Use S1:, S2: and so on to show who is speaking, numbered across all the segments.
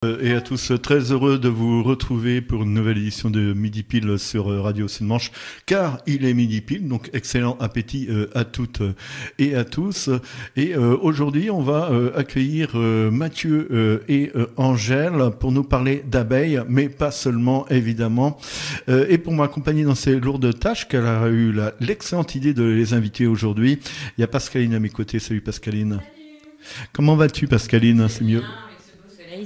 S1: Et à tous, très heureux de vous retrouver pour une nouvelle édition de Midi Pile sur Radio Sud-Manche, car il est Midi Pile, donc excellent appétit à toutes et à tous. Et aujourd'hui, on va accueillir Mathieu et Angèle pour nous parler d'abeilles, mais pas seulement, évidemment. Et pour m'accompagner dans ces lourdes tâches, qu'elle a eu l'excellente idée de les inviter aujourd'hui, il y a Pascaline à mes côtés. Salut Pascaline. Salut. Comment vas-tu Pascaline? C'est mieux?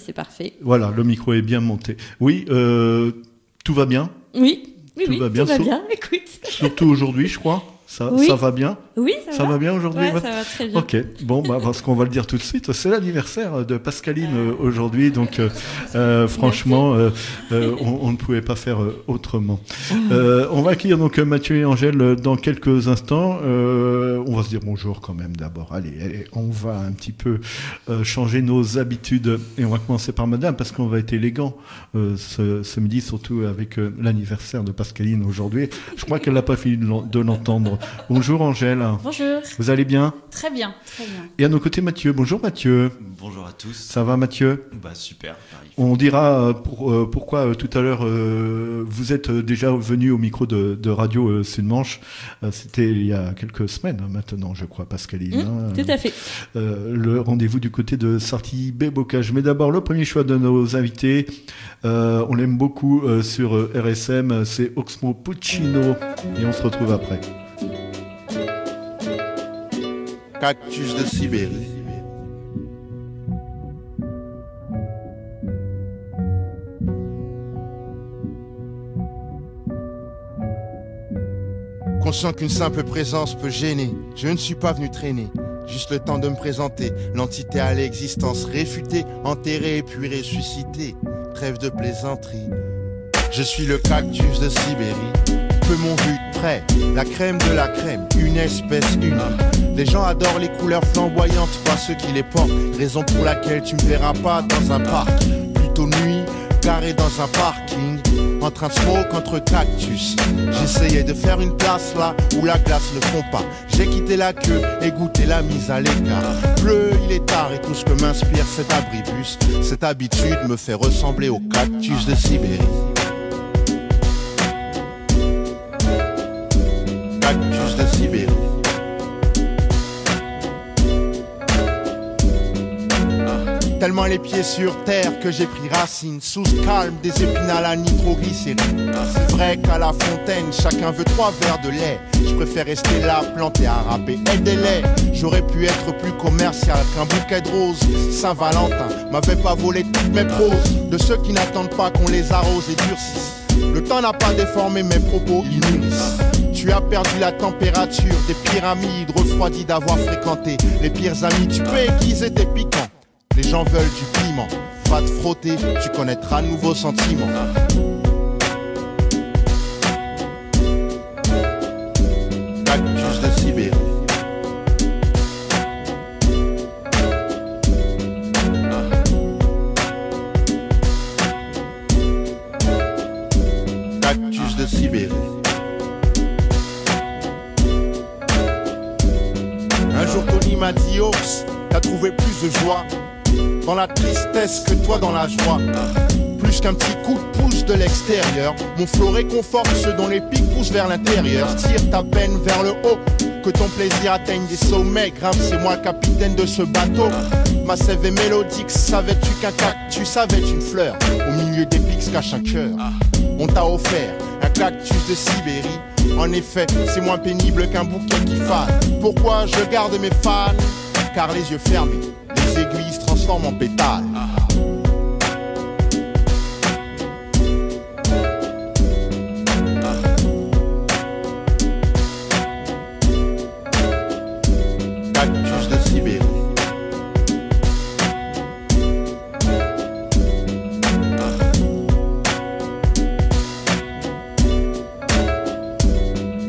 S2: C'est parfait.
S1: Voilà, le micro est bien monté. Oui, tout va bien?
S2: Oui,
S1: tout va bien.
S2: Écoute.
S1: Surtout aujourd'hui, je crois. Ça va bien?
S2: Oui,
S1: ça va bien aujourd'hui?
S2: Ouais, ça va très bien.
S1: Ok, bon, parce qu'on va le dire tout de suite, c'est l'anniversaire de Pascaline aujourd'hui, donc franchement, on ne pouvait pas faire autrement. On va accueillir donc Mathieu et Angèle dans quelques instants. On va se dire bonjour quand même d'abord. Allez, on va un petit peu changer nos habitudes et on va commencer par Madame parce qu'on va être élégant ce midi, surtout avec l'anniversaire de Pascaline aujourd'hui. Je crois qu'elle n'a pas fini de l'entendre. Bonjour Angèle.
S3: Bonjour.
S1: Vous allez bien?
S3: Très bien, très bien.
S1: Et à nos côtés Mathieu. Bonjour Mathieu.
S4: Bonjour à tous.
S1: Ça va Mathieu?
S4: Bah super.
S1: On dira pourquoi tout à l'heure vous êtes déjà venu au micro de Radio Sud-Manche. C'était il y a quelques semaines maintenant, je crois, Pascaline.
S2: Tout à fait.
S1: Le rendez-vous du côté de Sartibé-Bocage. Mais d'abord, le premier choix de nos invités. On l'aime beaucoup sur RSM. C'est Oxmo Puccino. Et on se retrouve après.
S5: Cactus de Sibérie. Conscient qu'une simple présence peut gêner, je ne suis pas venu traîner. Juste le temps de me présenter, l'entité à l'existence réfutée, enterrée puis ressuscitée. Trêve de plaisanterie. Je suis le cactus de Sibérie. Peu m'ont vu de près, la crème de la crème, une espèce unique. Les gens adorent les couleurs flamboyantes, pas ceux qui les portent. Raison pour laquelle tu me verras pas dans un parc. Plutôt nuit, garé dans un parking, en train de smoke entre cactus. J'essayais de faire une place là où la glace ne fond pas. J'ai quitté la queue et goûté la mise à l'écart. Pleut, il est tard et tout ce que m'inspire cet abribus. Cette habitude me fait ressembler au cactus de Sibérie. Cactus de Sibérie. Tellement les pieds sur terre que j'ai pris racine. Sous ce calme des épinards à nitroglycérine. C'est vrai qu'à la fontaine chacun veut 3 verres de lait. Je préfère rester là planté à râper et des laits. J'aurais pu être plus commercial qu'un bouquet de roses. Saint-Valentin m'avait pas volé toutes mes proses. De ceux qui n'attendent pas qu'on les arrose et durcisse. Le temps n'a pas déformé mes propos, ils nourrissent. Tu as perdu la température des pyramides, refroidi d'avoir fréquenté les pires amis. Tu peux aiguiser tes piquants. Les gens veulent du piment. Va te frotter, tu connaîtras de nouveaux sentiments. Cactus de Sibérie. Cactus de Sibérie. Un jour Tony m'a dit Ox, t'as trouvé plus de joie dans la tristesse que toi dans la joie. Plus qu'un petit coup de pouce de l'extérieur, mon flow réconforte ceux dont les pics poussent vers l'intérieur. Tire ta peine vers le haut, que ton plaisir atteigne des sommets. Grave, c'est moi le capitaine de ce bateau. Ma sève est mélodique, savais-tu qu'un cactus avait une fleur? Au milieu des pics se cache un cœur. On t'a offert un cactus de Sibérie. En effet, c'est moins pénible qu'un bouquet qui fane. Pourquoi je garde mes fans? Car les yeux fermés, les aiguilles se transforment en pétales. Cactus de Sibérie.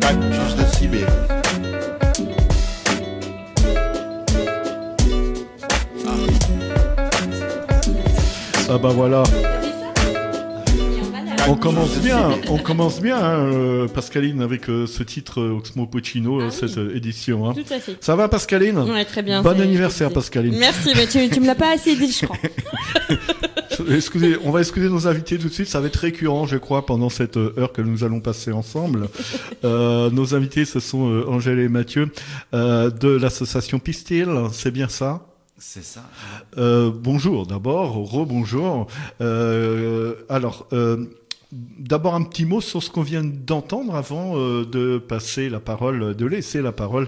S5: Cactus de Sibérie.
S1: Ah bah voilà. On commence bien, hein, Pascaline, avec ce titre Oxmo Puccino, cette édition. Hein.
S2: Tout à fait.
S1: Ça va, Pascaline?
S2: Ouais, très bien.
S1: Bon anniversaire, Pascaline.
S2: Merci, mais tu me l'as pas assez dit, je crois.
S1: Excusez, on va excuser nos invités tout de suite, ça va être récurrent, je crois, pendant cette heure que nous allons passer ensemble. Nos invités, ce sont Angèle et Mathieu de l'association Pistil, c'est bien ça?
S3: C'est ça.
S1: Bonjour d'abord, rebonjour. D'abord un petit mot sur ce qu'on vient d'entendre avant de passer la parole, de laisser la parole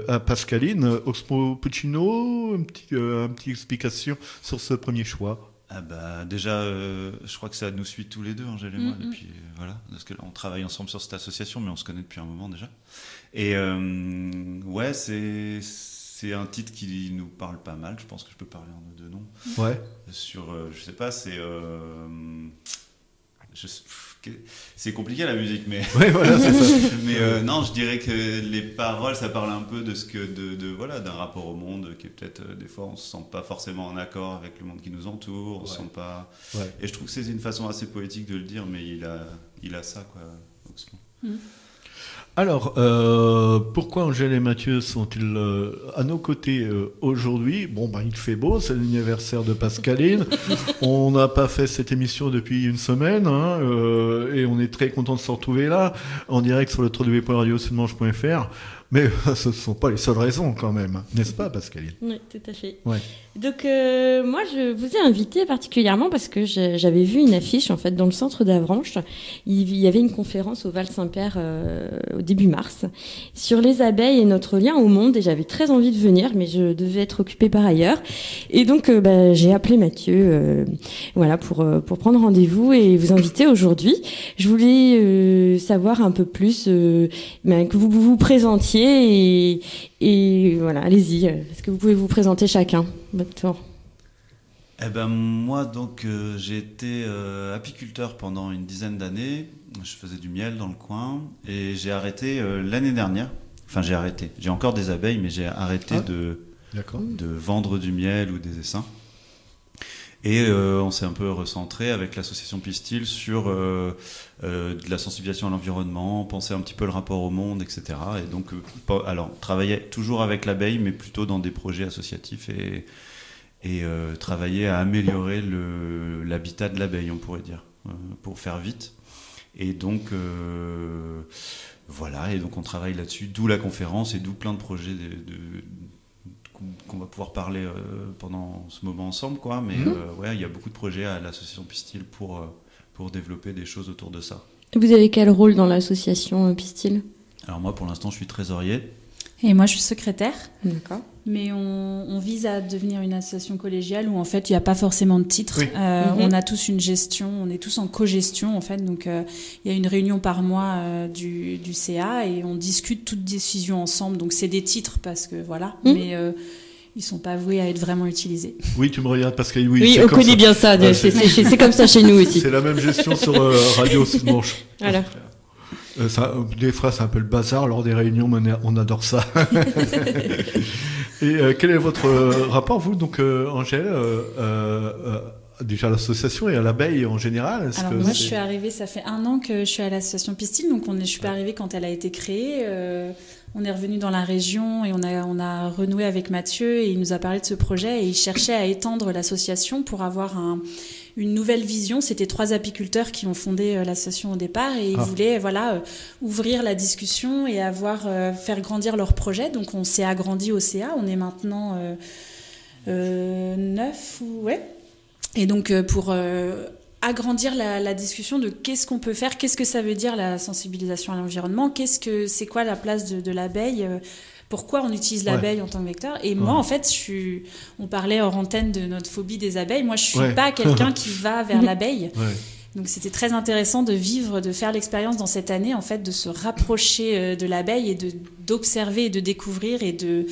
S1: à Pascaline. Oxmo Puccino, une petite explication sur ce premier choix.
S3: Ah bah, déjà, je crois que ça nous suit tous les deux, Angèle et moi, depuis, voilà, parce que là, on travaille ensemble sur cette association, mais on se connaît depuis un moment déjà. Et ouais, c'est un titre qui nous parle pas mal, je pense que je peux parler en nos deux noms.
S1: Ouais.
S3: Sur, je sais pas, c'est compliqué la musique, mais
S1: ouais, voilà, c'est ça.
S3: Mais non, je dirais que les paroles, ça parle un peu de ce que voilà, d'un rapport au monde qui est peut-être des fois on se sent pas forcément en accord avec le monde qui nous entoure, on se sent pas. Ouais. Et je trouve que c'est une façon assez poétique de le dire, mais il a ça quoi.
S1: Alors, pourquoi Angèle et Mathieu sont-ils à nos côtés aujourd'hui? Bon, il fait beau, c'est l'anniversaire de Pascaline. On n'a pas fait cette émission depuis une semaine, hein, et on est très content de se retrouver là, en direct sur le www.radiosudmanche.fr. Mais ce ne sont pas les seules raisons quand même, n'est-ce pas Pascaline?
S2: Oui, tout à fait.
S1: Ouais.
S2: Donc moi je vous ai invité particulièrement parce que j'avais vu une affiche en fait dans le centre d'Avranches. Il y avait une conférence au Val-Saint-Père au début mars sur les abeilles et notre lien au monde, et j'avais très envie de venir mais je devais être occupée par ailleurs. Et donc j'ai appelé Mathieu voilà pour prendre rendez-vous et vous inviter aujourd'hui. Je voulais savoir un peu plus que vous vous présentiez et voilà, allez-y. Est-ce que vous pouvez vous présenter chacun votre tour?
S3: Eh ben moi donc j'ai été apiculteur pendant une dizaine d'années. Je faisais du miel dans le coin et j'ai arrêté l'année dernière. Enfin j'ai arrêté. J'ai encore des abeilles mais j'ai arrêté de vendre du miel ou des essaims. Et on s'est un peu recentré avec l'association Pistil sur de la sensibilisation à l'environnement, penser un petit peu le rapport au monde, etc. Et donc, alors, travailler toujours avec l'abeille, mais plutôt dans des projets associatifs et travailler à améliorer l'habitat de l'abeille, on pourrait dire, pour faire vite. Et donc, voilà, et donc on travaille là-dessus, d'où la conférence et d'où plein de projets qu'on va pouvoir parler pendant ce moment ensemble, quoi. Mais ouais, il y a beaucoup de projets à l'association Pistil pour développer des choses autour de ça.
S2: Vous avez quel rôle dans l'association Pistil?
S3: Alors moi, pour l'instant, je suis trésorier.
S4: Et moi, je suis secrétaire.
S2: D'accord.
S4: Mais on vise à devenir une association collégiale où en fait il n'y a pas forcément de titre. Oui. On a tous une gestion, on est tous en co-gestion en fait. Donc il y a une réunion par mois du CA et on discute toutes décisions ensemble. Donc c'est des titres parce que voilà, mais ils sont pas voués à être vraiment utilisés.
S1: Oui, tu me regardes parce que oui,
S2: oui on connaît bien ça. C'est comme ça chez nous aussi.
S1: C'est la même gestion sur Radio Sud-Manche.
S2: Voilà.
S1: Des fois, c'est un peu le bazar lors des réunions, mais on adore ça. Et quel est votre rapport, vous, donc, Angèle, déjà à l'association et à l'abeille en général?
S4: Alors moi, je suis arrivée, ça fait 1 an que je suis à l'association Pistil, donc je suis pas arrivée quand elle a été créée. On est revenu dans la région et on a renoué avec Mathieu et il nous a parlé de ce projet et il cherchait à étendre l'association pour avoir une nouvelle vision. C'était 3 apiculteurs qui ont fondé l'association au départ et ils voulaient ouvrir la discussion et faire grandir leur projet. Donc on s'est agrandi au CA, on est maintenant 9 ouais. Et donc pour agrandir la discussion de qu'est-ce qu'on peut faire, qu'est-ce que ça veut dire la sensibilisation à l'environnement, c'est quoi la place de l'abeille, pourquoi on utilise l'abeille en tant que vecteur. Et moi, en fait, on parlait hors antenne de notre phobie des abeilles. Moi, je suis pas quelqu'un qui va vers l'abeille. Ouais. Donc, c'était très intéressant de faire l'expérience dans cette année, en fait, de se rapprocher de l'abeille et d'observer et de découvrir et de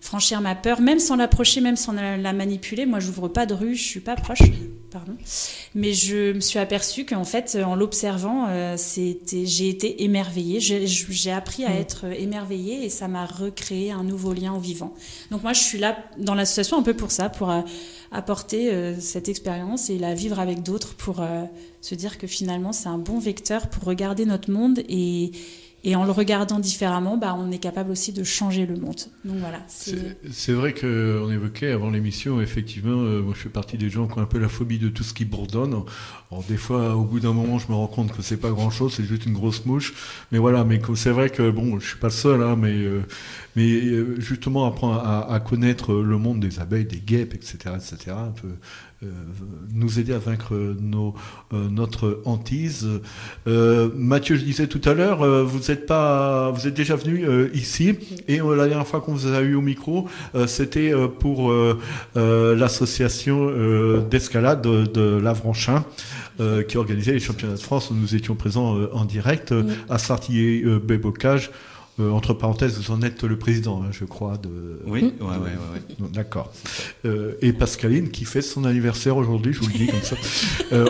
S4: franchir ma peur, même sans l'approcher, même sans la manipuler. Moi, j'ouvre pas de rue, je suis pas proche. Pardon. Mais je me suis aperçue qu'en fait, en l'observant, j'ai été émerveillée. J'ai appris à être émerveillée et ça m'a recréé un nouveau lien au vivant. Donc moi, je suis là dans l'association un peu pour ça, pour apporter cette expérience et la vivre avec d'autres, pour se dire que finalement, c'est un bon vecteur pour regarder notre monde et Et en le regardant différemment, on est capable aussi de changer le monde. Donc voilà.
S1: C'est vrai qu'on évoquait avant l'émission, effectivement, moi je fais partie des gens qui ont un peu la phobie de tout ce qui bourdonne. Alors des fois, au bout d'un moment, je me rends compte que c'est pas grand-chose, c'est juste une grosse mouche. Mais voilà, mais c'est vrai que bon, je suis pas le seul, hein, mais justement apprendre à connaître le monde des abeilles, des guêpes, etc., un peu nous aider à vaincre notre hantise. Mathieu, je disais tout à l'heure, vous êtes déjà venu ici, et la dernière fois qu'on vous a eu au micro, c'était pour l'association d'escalade de l'Avranchin, qui organisait les championnats de France où nous étions présents en direct à Sartillet-Bébocage. Entre parenthèses, vous en êtes le président, hein, je crois.
S3: Oui, ouais.
S1: D'accord. Et Pascaline, qui fait son anniversaire aujourd'hui, je vous le dis comme ça,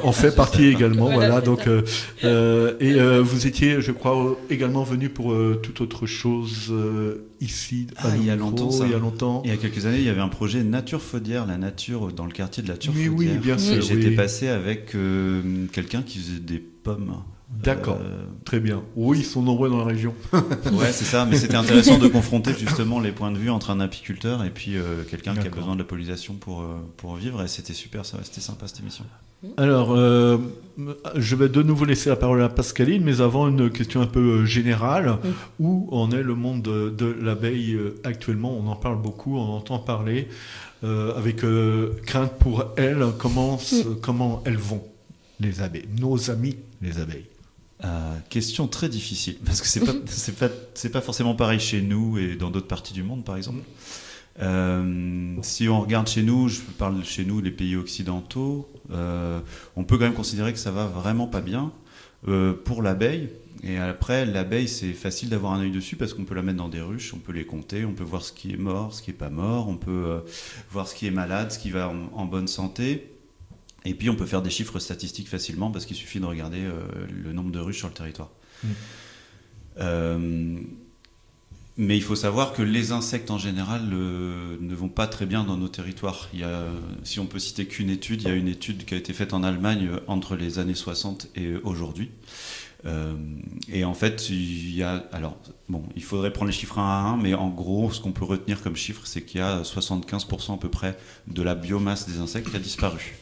S1: en fait partie également. Voilà. Donc, vous étiez, je crois, également venu pour toute autre chose ici.
S3: Il y a longtemps.
S1: Il y a longtemps.
S3: Il y a quelques années, il y avait un projet Nature Faudière, la nature dans le quartier de la Turfaudière.
S1: Oui, bien sûr.
S3: J'étais passé avec quelqu'un qui faisait des pommes.
S1: D'accord, très bien. Oui, ils sont nombreux dans la région.
S3: Ouais, c'est ça, mais c'était intéressant de confronter justement les points de vue entre un apiculteur et puis quelqu'un qui a besoin de la pollinisation pour vivre, et c'était super, c'était sympa cette émission.
S1: Alors, je vais de nouveau laisser la parole à Pascaline, mais avant une question un peu générale. Où en est le monde de l'abeille actuellement? On en parle beaucoup, on entend parler, avec crainte pour elles. Comment elles vont, les abeilles, nos amis les abeilles?
S3: Question très difficile, parce que c'est pas forcément pareil chez nous et dans d'autres parties du monde, par exemple. Si on regarde chez nous, je parle chez nous, les pays occidentaux, on peut quand même considérer que ça va vraiment pas bien pour l'abeille. Et après, l'abeille, c'est facile d'avoir un œil dessus parce qu'on peut la mettre dans des ruches, on peut les compter, on peut voir ce qui est mort, ce qui est pas mort, on peut voir ce qui est malade, ce qui va en bonne santé. Et puis on peut faire des chiffres statistiques facilement parce qu'il suffit de regarder le nombre de ruches sur le territoire. Mais il faut savoir que les insectes en général ne vont pas très bien dans nos territoires. Si on peut citer qu'une étude, il y a une étude qui a été faite en Allemagne entre les années 60 et aujourd'hui. Et en fait, il faudrait prendre les chiffres un à un, mais en gros, ce qu'on peut retenir comme chiffre, c'est qu'il y a 75% à peu près de la biomasse des insectes qui a disparu.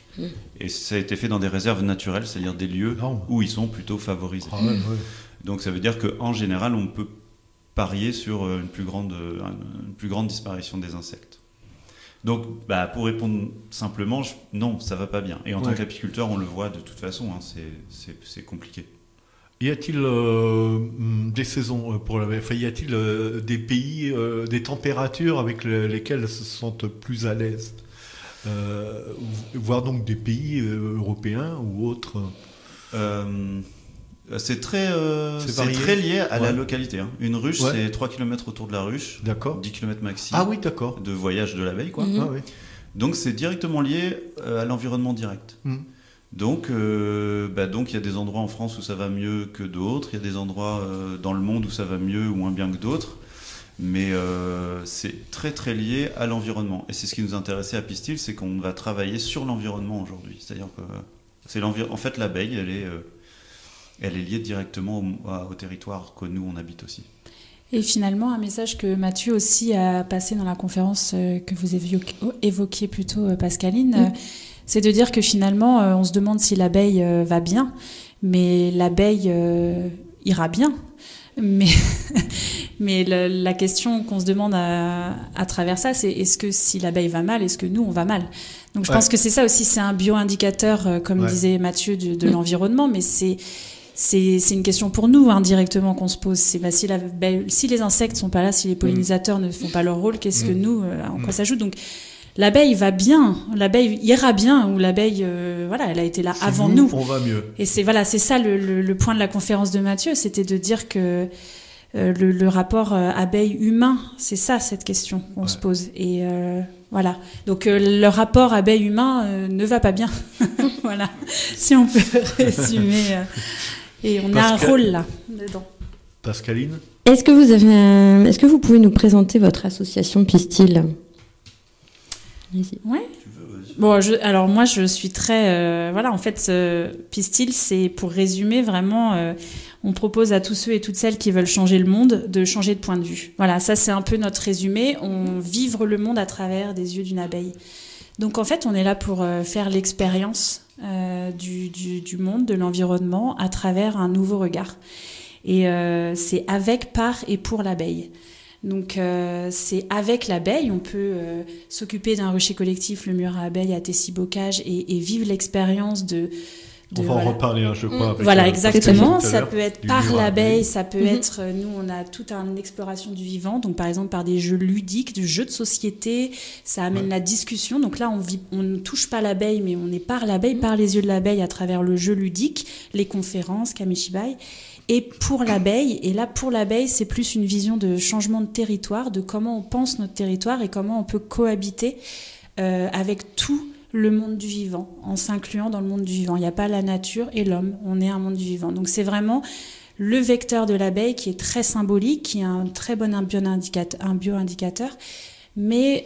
S3: Et ça a été fait dans des réserves naturelles, c'est-à-dire des lieux où ils sont plutôt favorisés. Donc ça veut dire qu'en général, on peut parier sur une plus grande disparition des insectes. Donc, pour répondre simplement, non, ça va pas bien. Et en tant qu'apiculteur, on le voit de toute façon, hein, c'est compliqué.
S1: Y a-t-il des saisons pour l'abeille? Y a-t-il des pays, des températures avec lesquelles elles se sentent plus à l'aise, voire donc des pays européens ou autres?
S3: C'est très lié à la localité. Hein. Une ruche, c'est 3 km autour de la ruche, 10 km maxi de voyage de l'abeille. Donc c'est directement lié à l'environnement direct. Donc il y a des endroits en France où ça va mieux que d'autres, il y a des endroits dans le monde où ça va mieux ou moins bien que d'autres, mais c'est très très lié à l'environnement. Et c'est ce qui nous intéressait à Pistil, c'est qu'on va travailler sur l'environnement aujourd'hui. C'est-à-dire que en fait l'abeille, elle est liée directement au territoire que nous on habite aussi.
S4: Et finalement, un message que Mathieu aussi a passé dans la conférence que vous évoquiez plutôt, Pascaline, c'est de dire que finalement, on se demande si l'abeille va bien, mais l'abeille ira bien. Mais la question qu'on se demande à travers ça, c'est est-ce que si l'abeille va mal, est-ce que nous, on va mal? Donc je pense que c'est ça aussi, c'est un bio-indicateur, comme disait Mathieu, de l'environnement, mais c'est une question pour nous indirectement qu'on se pose. C'est si les insectes sont pas là, si les pollinisateurs ne font pas leur rôle, qu'est-ce que nous, en quoi ça joue? Donc l'abeille va bien, l'abeille ira bien, ou l'abeille, elle a été là avant nous.
S1: On va mieux.
S4: Et c'est ça le point de la conférence de Mathieu, c'était de dire que le rapport abeille-humain, c'est ça cette question qu'on se pose. Et voilà. Donc le rapport abeille-humain ne va pas bien. Voilà. Si on peut résumer. Et on a un rôle là dedans.
S1: Pascaline,
S2: est-ce que vous pouvez nous présenter votre association Pistil?
S4: Ouais.
S3: Tu veux, vas-y.
S4: Alors moi, je suis très... voilà, en fait, Pistil, c'est pour résumer vraiment... on propose à tous ceux et toutes celles qui veulent changer le monde de changer de point de vue. Voilà, ça c'est un peu notre résumé. On vivre le monde à travers des yeux d'une abeille. Donc en fait, on est là pour faire l'expérience du monde, de l'environnement, à travers un nouveau regard. Et c'est avec, par et pour l'abeille. Donc c'est avec l'abeille, on peut s'occuper d'un rucher collectif, le mur à abeilles à Tessie-Bocage, et vivre l'expérience de
S1: on va en reparler, je crois. Avec,
S4: voilà, exactement. Ça peut être par l'abeille, ça peut
S2: Mhm.
S4: être... Nous, on a toute une exploration du vivant, donc par exemple par des jeux ludiques, des jeux de société, ça amène la discussion. Donc là, on ne touche pas l'abeille, mais on est par l'abeille, par les yeux de l'abeille, à travers le jeu ludique, les conférences, Kamishibai. Et pour l'abeille, et là, pour l'abeille, c'est plus une vision de changement de territoire, de comment on pense notre territoire et comment on peut cohabiter avec tout le monde du vivant, en s'incluant dans le monde du vivant. Il n'y a pas la nature et l'homme, on est un monde du vivant. Donc c'est vraiment le vecteur de l'abeille qui est très symbolique, qui est un très bon bioindicateur, mais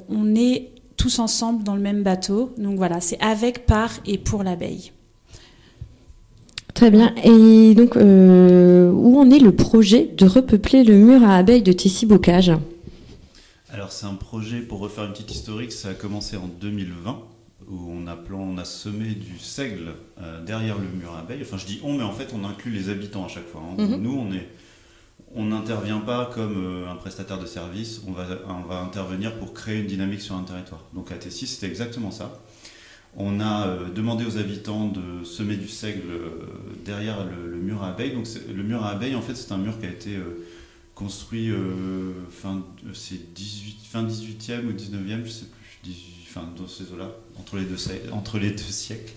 S4: on est tous ensemble dans le même bateau. Donc voilà, c'est avec, par et pour l'abeille.
S2: Très bien. Et donc, où en est le projet de repeupler le mur à abeilles de Tessie-Bocage ?
S3: Alors c'est un projet, pour refaire une petite historique, ça a commencé en 2020, où on a semé du seigle derrière le mur à abeilles. Enfin je dis on, mais en fait on inclut les habitants à chaque fois. Hein.
S2: Mhm.
S3: Nous on n'intervient pas comme un prestataire de service, on va intervenir pour créer une dynamique sur un territoire. Donc à Tessie c'était exactement ça. On a demandé aux habitants de semer du seigle derrière le mur à abeilles. Donc le mur à abeilles en fait c'est un mur qui a été... construit fin 18e ou 19e, je sais plus, dans ces eaux-là, entre les deux siècles.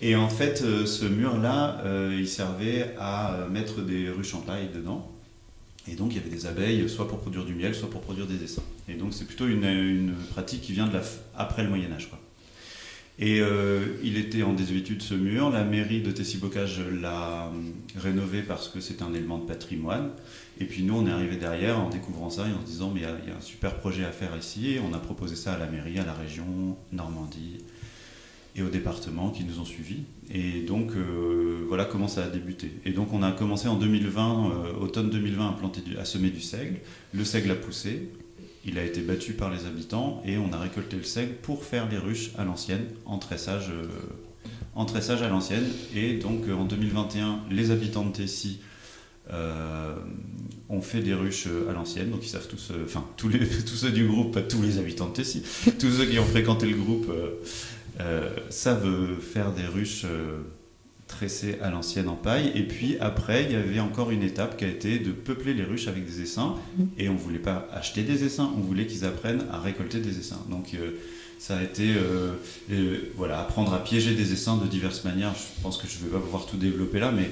S3: Et en fait, ce mur-là, il servait à mettre des ruches en paille dedans. Et donc, il y avait des abeilles, soit pour produire du miel, soit pour produire des essaims. Et donc, c'est plutôt une pratique qui vient après le Moyen-Âge, quoi. Et il était en désuétude ce mur. La mairie de Tessie-Bocage l'a rénové parce que c'est un élément de patrimoine. Et puis nous, on est arrivé derrière en découvrant ça et en se disant mais il y a un super projet à faire ici. Et on a proposé ça à la mairie, à la région, Normandie et au département qui nous ont suivis. Et donc voilà comment ça a débuté. Et donc on a commencé en 2020, automne 2020, à semer du seigle. Le seigle a poussé. Il a été battu par les habitants et on a récolté le seigle pour faire les ruches à l'ancienne, en tressage à l'ancienne. Et donc en 2021, les habitants de Tessie ont fait des ruches à l'ancienne. Donc ils savent tous, tous ceux du groupe, pas tous les habitants de Tessie, tous ceux qui ont fréquenté le groupe savent faire des ruches tressées à l'ancienne en paille. Et puis après, il y avait encore une étape qui a été de peupler les ruches avec des essaims. Et on ne voulait pas acheter des essaims, on voulait qu'ils apprennent à récolter des essaims. Donc ça a été apprendre à piéger des essaims de diverses manières. Je pense que je ne vais pas pouvoir tout développer là, mais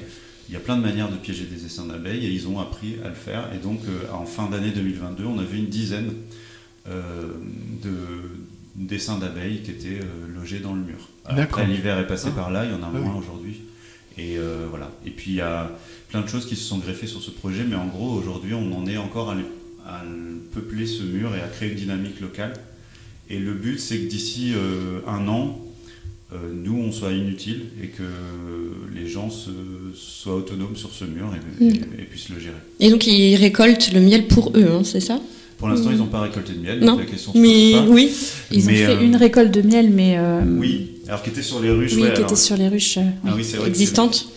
S3: il y a plein de manières de piéger des essaims d'abeilles et ils ont appris à le faire. Et donc en fin d'année 2022, on avait une dizaine d'essaims d'abeilles qui étaient logés dans le mur. Après, l'hiver est passé par là, il y en a moins aujourd'hui. Et voilà. Et puis il y a plein de choses qui se sont greffées sur ce projet, mais en gros aujourd'hui on en est encore à peupler ce mur et à créer une dynamique locale. Et le but c'est que d'ici un an, nous on soit inutiles et que les gens soient autonomes sur ce mur et puissent le gérer.
S2: Et donc ils récoltent le miel pour eux, hein, c'est ça ?
S3: Pour l'instant ils n'ont pas récolté de miel,
S2: non.
S3: Donc la question se pose pas.
S2: Oui.
S4: Ils ont fait une récolte de miel, mais...
S3: Oui, alors qui était sur les ruches.
S4: Oui, était sur les ruches
S3: c'est vrai
S2: existantes.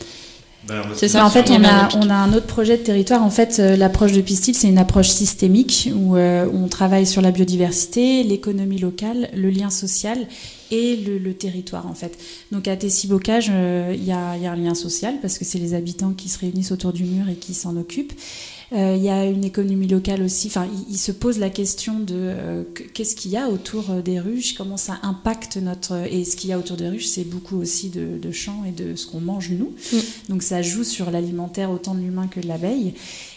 S4: C'est ça. En fait, on a un autre projet de territoire. En fait, l'approche de Pistil, c'est une approche systémique où on travaille sur la biodiversité, l'économie locale, le lien social et le territoire, en fait. Donc, à Tessie-Bocage, il y a un lien social parce que c'est les habitants qui se réunissent autour du mur et qui s'en occupent. Il y a une économie locale aussi. Enfin, il se pose la question de qu'est-ce qu'il y a autour des ruches, comment ça impacte et ce qu'il y a autour des ruches, c'est beaucoup aussi de champs et de ce qu'on mange nous. Donc ça joue sur l'alimentaire autant de l'humain que de l'abeille.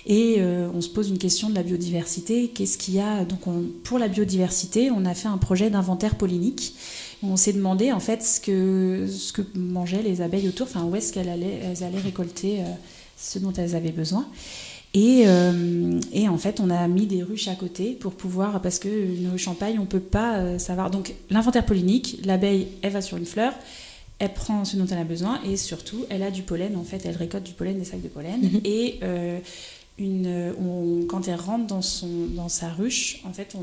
S4: Et on se pose une question de la biodiversité. Qu'est-ce qu'il y a ? Donc pour la biodiversité, on a fait un projet d'inventaire pollinique. On s'est demandé en fait ce que mangeaient les abeilles autour, enfin où est-ce elles allaient récolter ce dont elles avaient besoin. Et en fait, on a mis des ruches à côté pour pouvoir, parce que nos champagnes, on ne peut pas savoir. Donc, l'inventaire pollinique, l'abeille, elle va sur une fleur, elle prend ce dont elle a besoin, et surtout, elle a du pollen. En fait, elle récolte du pollen, des sacs de pollen. Et quand elle rentre dans sa ruche, en fait,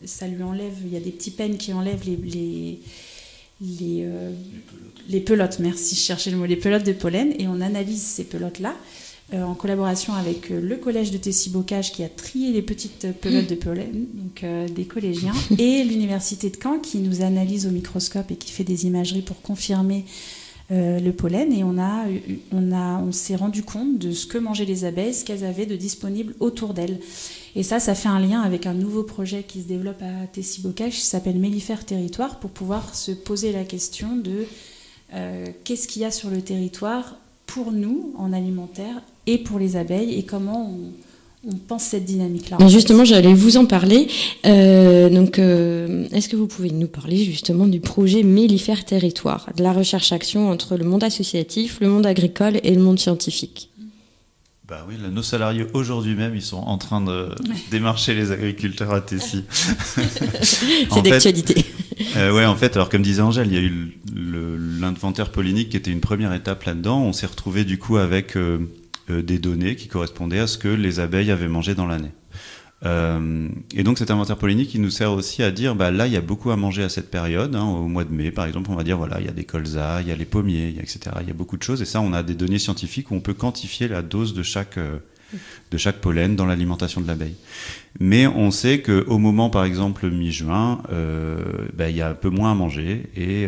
S4: ça lui enlève. Il y a des petits pennes qui enlèvent les pelotes. Merci, je cherchais le mot, les pelotes de pollen, et on analyse ces pelotes-là. En collaboration avec le collège de Tessy-Bocage qui a trié les petites pelotes de pollen, donc des collégiens, et l'université de Caen qui nous analyse au microscope et qui fait des imageries pour confirmer le pollen. Et on s'est rendu compte de ce que mangeaient les abeilles, ce qu'elles avaient de disponible autour d'elles. Et ça fait un lien avec un nouveau projet qui se développe à Tessy-Bocage qui s'appelle Mellifère Territoire, pour pouvoir se poser la question de qu'est-ce qu'il y a sur le territoire pour nous en alimentaire et pour les abeilles, et comment on pense cette dynamique-là.
S2: Justement, j'allais vous en parler. Est-ce que vous pouvez nous parler justement du projet Mellifère Territoire, de la recherche-action entre le monde associatif, le monde agricole et le monde scientifique?
S3: Bah oui, nos salariés aujourd'hui même, ils sont en train de démarcher les agriculteurs à Tessy.
S2: C'est d'actualité.
S3: Ouais, en fait, alors comme disait Angèle, il y a eu l'inventaire pollinique qui était une première étape là-dedans. On s'est retrouvé du coup avec des données qui correspondaient à ce que les abeilles avaient mangé dans l'année. Et donc cet inventaire pollinique, il nous sert aussi à dire, là, il y a beaucoup à manger à cette période, au mois de mai, par exemple, on va dire, voilà, il y a des colzas, il y a les pommiers, etc. Il y a beaucoup de choses, et ça, on a des données scientifiques où on peut quantifier la dose de chaque pollen dans l'alimentation de l'abeille. Mais on sait qu'au moment, par exemple, mi-juin, il y a un peu moins à manger, et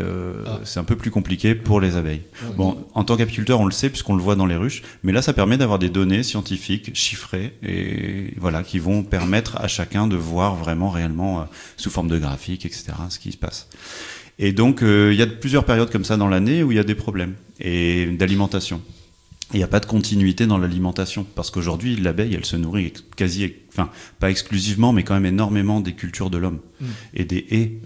S3: c'est un peu plus compliqué pour les abeilles. Bon, en tant qu'apiculteur, on le sait puisqu'on le voit dans les ruches, mais là, ça permet d'avoir des données scientifiques chiffrées, et voilà, qui vont permettre à chacun de voir vraiment, réellement, sous forme de graphique, etc., ce qui se passe. Et donc, il y a plusieurs périodes comme ça dans l'année où il y a des problèmes et d'alimentation. Il n'y a pas de continuité dans l'alimentation, parce qu'aujourd'hui, l'abeille, elle se nourrit pas exclusivement, mais quand même énormément des cultures de l'homme et des haies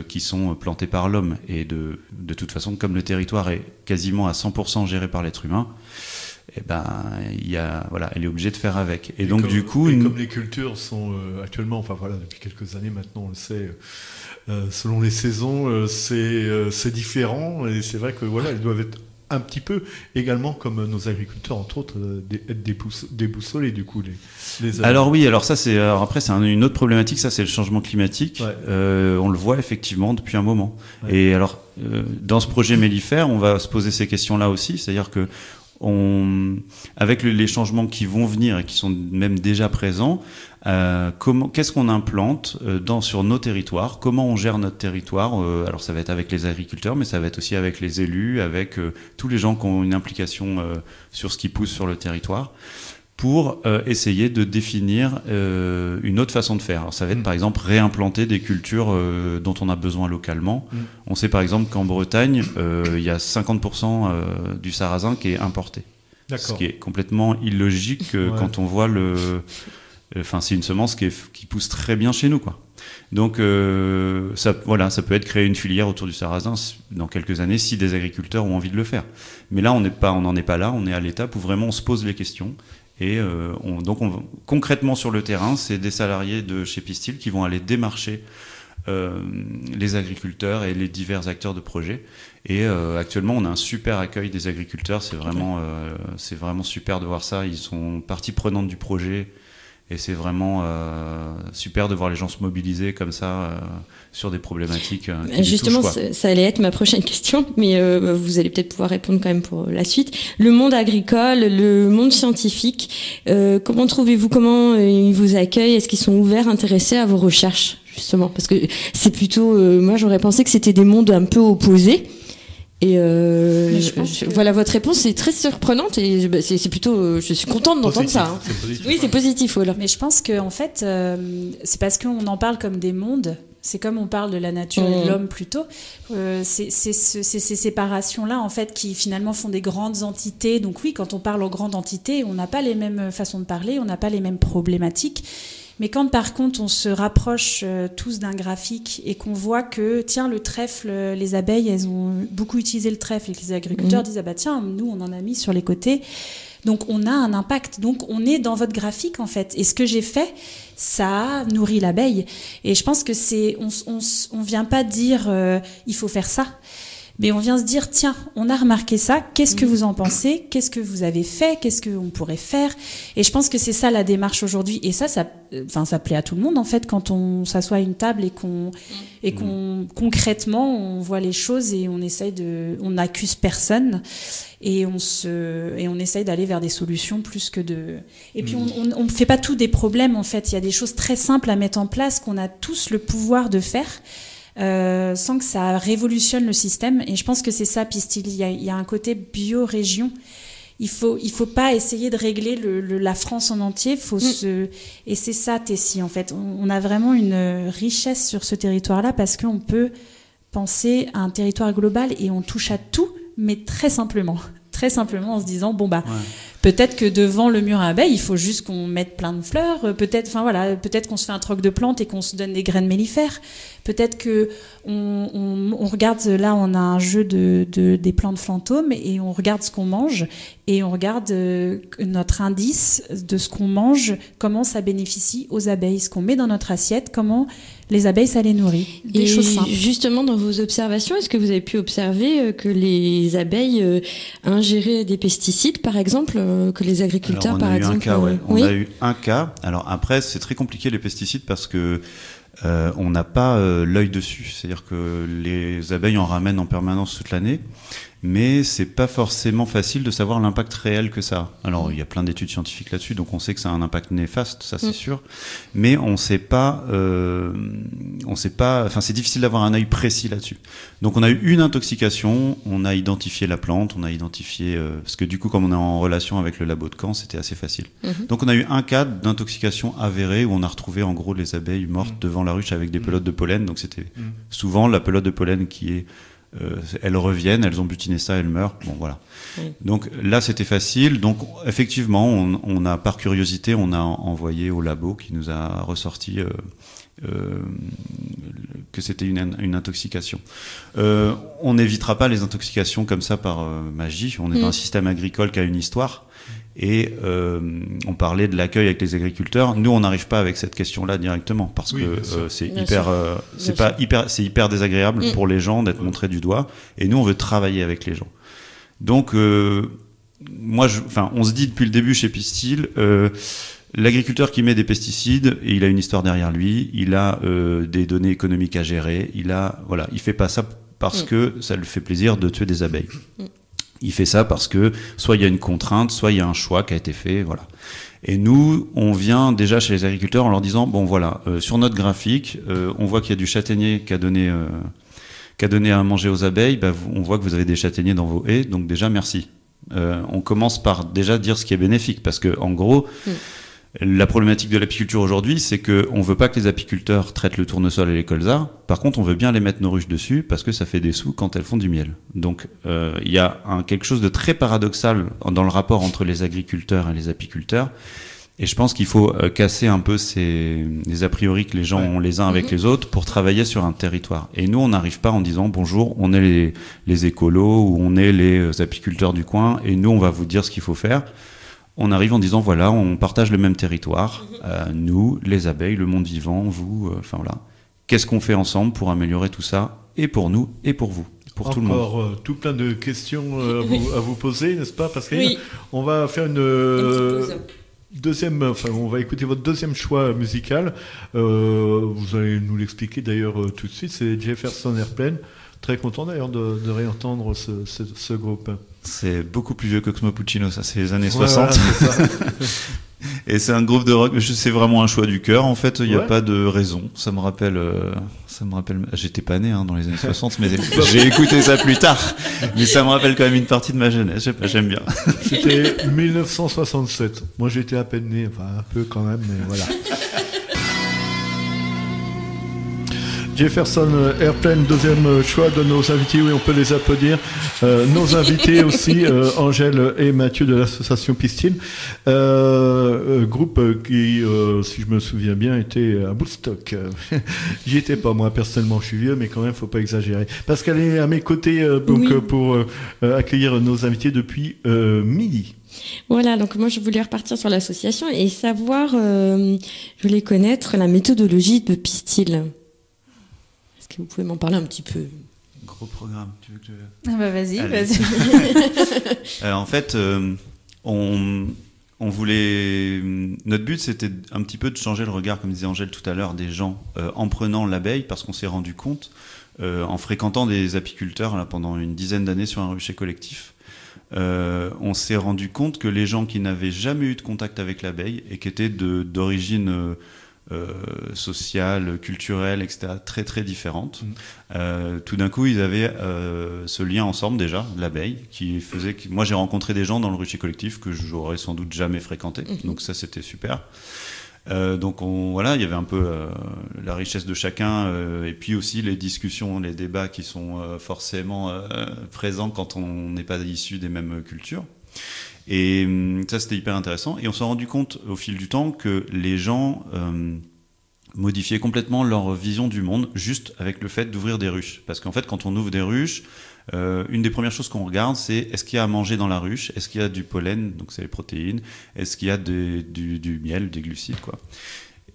S3: qui sont plantées par l'homme. Et de toute façon, comme le territoire est quasiment à 100% géré par l'être humain, elle est obligée de faire avec. Et donc,
S1: comme les cultures sont actuellement, depuis quelques années maintenant, on le sait, selon les saisons, c'est différent, et c'est vrai que elles doivent être un petit peu également comme nos agriculteurs, entre autres, déboussolés du coup les
S3: Alors oui, après c'est une autre problématique, ça c'est le changement climatique. On le voit effectivement depuis un moment. Et alors dans ce projet Mellifère, on va se poser ces questions-là aussi, c'est-à-dire que avec les changements qui vont venir et qui sont même déjà présents, qu'est-ce qu'on implante sur nos territoires, comment on gère notre territoire, alors ça va être avec les agriculteurs, mais ça va être aussi avec les élus, avec tous les gens qui ont une implication sur ce qui pousse sur le territoire, pour essayer de définir une autre façon de faire. Alors ça va être par exemple réimplanter des cultures dont on a besoin localement. On sait par exemple qu'en Bretagne, il y a 50% du sarrasin qui est importé. Ce qui est complètement illogique quand on voit c'est une semence qui pousse très bien chez nous, quoi. Donc ça peut être créer une filière autour du sarrasin dans quelques années si des agriculteurs ont envie de le faire. Mais là on n'en est pas là, on est à l'étape où vraiment on se pose les questions. Et concrètement sur le terrain, c'est des salariés de chez Pistil qui vont aller démarcher les agriculteurs et les divers acteurs de projet. Et actuellement, on a un super accueil des agriculteurs. C'est vraiment super de voir ça. Ils sont partie prenante du projet. Et c'est vraiment super de voir les gens se mobiliser comme ça sur des problématiques qui
S2: justement,
S3: touchent, quoi.
S2: Ça allait être ma prochaine question, mais vous allez peut-être pouvoir répondre quand même pour la suite. Le monde agricole, le monde scientifique, comment trouvez-vous, comment ils vous accueillent? Est-ce qu'ils sont ouverts, intéressés à vos recherches, justement? Parce que c'est plutôt... moi, j'aurais pensé que c'était des mondes un peu opposés. Et voilà, votre réponse est très surprenante et c'est plutôt, je suis contente d'entendre ça. Hein. Oui, c'est positif, voilà.
S4: Mais je pense que en fait, c'est parce qu'on en parle comme des mondes. C'est comme on parle de la nature et de l'homme plutôt. C'est ces séparations-là en fait qui finalement font des grandes entités. Donc oui, quand on parle aux grandes entités, on n'a pas les mêmes façons de parler, on n'a pas les mêmes problématiques. Mais quand par contre on se rapproche tous d'un graphique et qu'on voit que tiens le trèfle, les abeilles elles ont beaucoup utilisé le trèfle et que les agriculteurs disent ah bah tiens nous on en a mis sur les côtés, donc on a un impact, donc on est dans votre graphique en fait, et ce que j'ai fait ça nourrit l'abeille, et je pense que on vient pas dire il faut faire ça. Mais on vient se dire, tiens, on a remarqué ça, qu'est-ce que vous en pensez? Qu'est-ce que vous avez fait? Qu'est-ce qu'on pourrait faire? Et je pense que c'est ça la démarche aujourd'hui. Et ça plaît à tout le monde, en fait, quand on s'assoit à une table et qu'on concrètement, on voit les choses et on n'accuse personne et on essaye d'aller vers des solutions plus que de... Et puis, on ne fait pas tout des problèmes, en fait. Il y a des choses très simples à mettre en place qu'on a tous le pouvoir de faire. Sans que ça révolutionne le système, et je pense que c'est ça Pistil, il y a un côté biorégion, il faut pas essayer de régler la France en entier, et c'est ça Tessie en fait, on a vraiment une richesse sur ce territoire-là parce qu'on peut penser à un territoire global et on touche à tout, mais très simplement en se disant bon bah peut-être que devant le mur à abeilles il faut juste qu'on mette plein de fleurs, peut-être qu'on se fait un troc de plantes et qu'on se donne des graines mellifères, peut-être que on regarde, là on a un jeu des plantes fantômes et on regarde ce qu'on mange et on regarde notre indice de ce qu'on mange, comment ça bénéficie aux abeilles, ce qu'on met dans notre assiette, comment les abeilles ça les nourrit, des choses simples.
S2: Justement dans vos observations, est-ce que vous avez pu observer que les abeilles ingéraient des pesticides par exemple, que les agriculteurs par exemple...
S3: On a eu un cas, alors après c'est très compliqué les pesticides parce que on n'a pas l'œil dessus, c'est-à-dire que les abeilles en ramènent en permanence toute l'année, mais c'est pas forcément facile de savoir l'impact réel que ça a. Alors il y a plein d'études scientifiques là-dessus, donc on sait que ça a un impact néfaste, ça c'est sûr, mais on sait pas, enfin c'est difficile d'avoir un œil précis là-dessus. Donc on a eu une intoxication, on a identifié la plante, on a identifié, parce que du coup comme on est en relation avec le labo de Caen, c'était assez facile. Donc on a eu un cas d'intoxication avérée où on a retrouvé en gros les abeilles mortes devant la ruche avec des pelotes de pollen, donc c'était souvent la pelote de pollen qui est elles reviennent, elles ont butiné ça, elles meurent. Bon voilà. Donc là c'était facile. Donc effectivement, on a par curiosité, on a envoyé au labo qui nous a ressorti que c'était une intoxication. On n'évitera pas les intoxications comme ça par magie. On est dans un système agricole qui a une histoire. Et on parlait de l'accueil avec les agriculteurs. Nous, on n'arrive pas avec cette question-là directement parce que c'est hyper désagréable pour les gens d'être montrés du doigt. Et nous, on veut travailler avec les gens. Donc, on se dit depuis le début chez Pistil, l'agriculteur qui met des pesticides, il a une histoire derrière lui, il a des données économiques à gérer, il fait pas ça parce que ça lui fait plaisir de tuer des abeilles. Il fait ça parce que soit il y a une contrainte, soit il y a un choix qui a été fait, voilà. Et nous, on vient déjà chez les agriculteurs en leur disant, bon voilà, sur notre graphique, on voit qu'il y a du châtaignier qui a donné à manger aux abeilles, on voit que vous avez des châtaigniers dans vos haies, donc déjà merci. On commence par déjà dire ce qui est bénéfique, parce que en gros, la problématique de l'apiculture aujourd'hui, c'est qu'on veut pas que les apiculteurs traitent le tournesol et les colzas. Par contre, on veut bien les mettre nos ruches dessus parce que ça fait des sous quand elles font du miel. Donc, il y a quelque chose de très paradoxal dans le rapport entre les agriculteurs et les apiculteurs. Et je pense qu'il faut casser un peu les a priori que les gens ont les uns avec les autres pour travailler sur un territoire. Et nous, on n'arrive pas en disant bonjour, on est les écolos ou on est les apiculteurs du coin et nous, on va vous dire ce qu'il faut faire. On arrive en disant voilà, on partage le même territoire, nous, les abeilles, le monde vivant, vous, enfin voilà. Qu'est-ce qu'on fait ensemble pour améliorer tout ça, et pour nous, et pour vous, pour tout le monde.
S1: Encore tout plein de questions à vous poser, n'est-ce pas, Pascaline ? On va faire une deuxième, on va écouter votre deuxième choix musical. Vous allez nous l'expliquer d'ailleurs tout de suite. C'est Jefferson Airplane. Très content d'ailleurs de réentendre ce groupe.
S3: C'est beaucoup plus vieux que Cosmo Puccino, ça c'est les années 60. C'est ça. Et c'est un groupe de rock, c'est vraiment un choix du cœur en fait, il n'y a pas de raison. Ça me rappelle, j'étais pas né dans les années 60, mais j'ai écouté ça plus tard. Mais ça me rappelle quand même une partie de ma jeunesse, je sais pas, j'aime bien.
S1: C'était 1967, moi j'étais à peine né, enfin un peu quand même, mais voilà. Jefferson Airplane, deuxième choix de nos invités. Oui, on peut les applaudir. Nos invités aussi, Angèle et Mathieu de l'association Pistil. Groupe qui, si je me souviens bien, était à Woodstock. J'y étais pas moi, personnellement, je suis vieux, mais quand même, faut pas exagérer. Pascal est à mes côtés pour accueillir nos invités depuis midi.
S2: Voilà, donc moi je voulais repartir sur l'association et savoir, je voulais connaître la méthodologie de Pistil. Est-ce que vous pouvez m'en parler un petit peu ?
S3: Gros programme, tu veux que je...
S4: Ah bah vas-y.
S3: En fait, on voulait... Notre but, c'était un petit peu de changer le regard, comme disait Angèle tout à l'heure, des gens en prenant l'abeille, parce qu'on s'est rendu compte, en fréquentant des apiculteurs là, pendant une dizaine d'années sur un rucher collectif, on s'est rendu compte que les gens qui n'avaient jamais eu de contact avec l'abeille et qui étaient d'origine sociale, culturelle, etc., très très différentes, tout d'un coup ils avaient ce lien ensemble déjà, l'abeille, qui faisait que moi j'ai rencontré des gens dans le rucher collectif que j'aurais sans doute jamais fréquenté, donc ça c'était super. Donc voilà, il y avait un peu la richesse de chacun et puis aussi les discussions, les débats qui sont forcément présents quand on n'est pas issu des mêmes cultures. Et ça c'était hyper intéressant. Et on s'est rendu compte au fil du temps que les gens modifiaient complètement leur vision du monde juste avec le fait d'ouvrir des ruches. Parce qu'en fait, quand on ouvre des ruches, une des premières choses qu'on regarde, c'est est-ce qu'il y a à manger dans la ruche, est-ce qu'il y a du pollen, donc c'est les protéines, est-ce qu'il y a du miel, des glucides, quoi.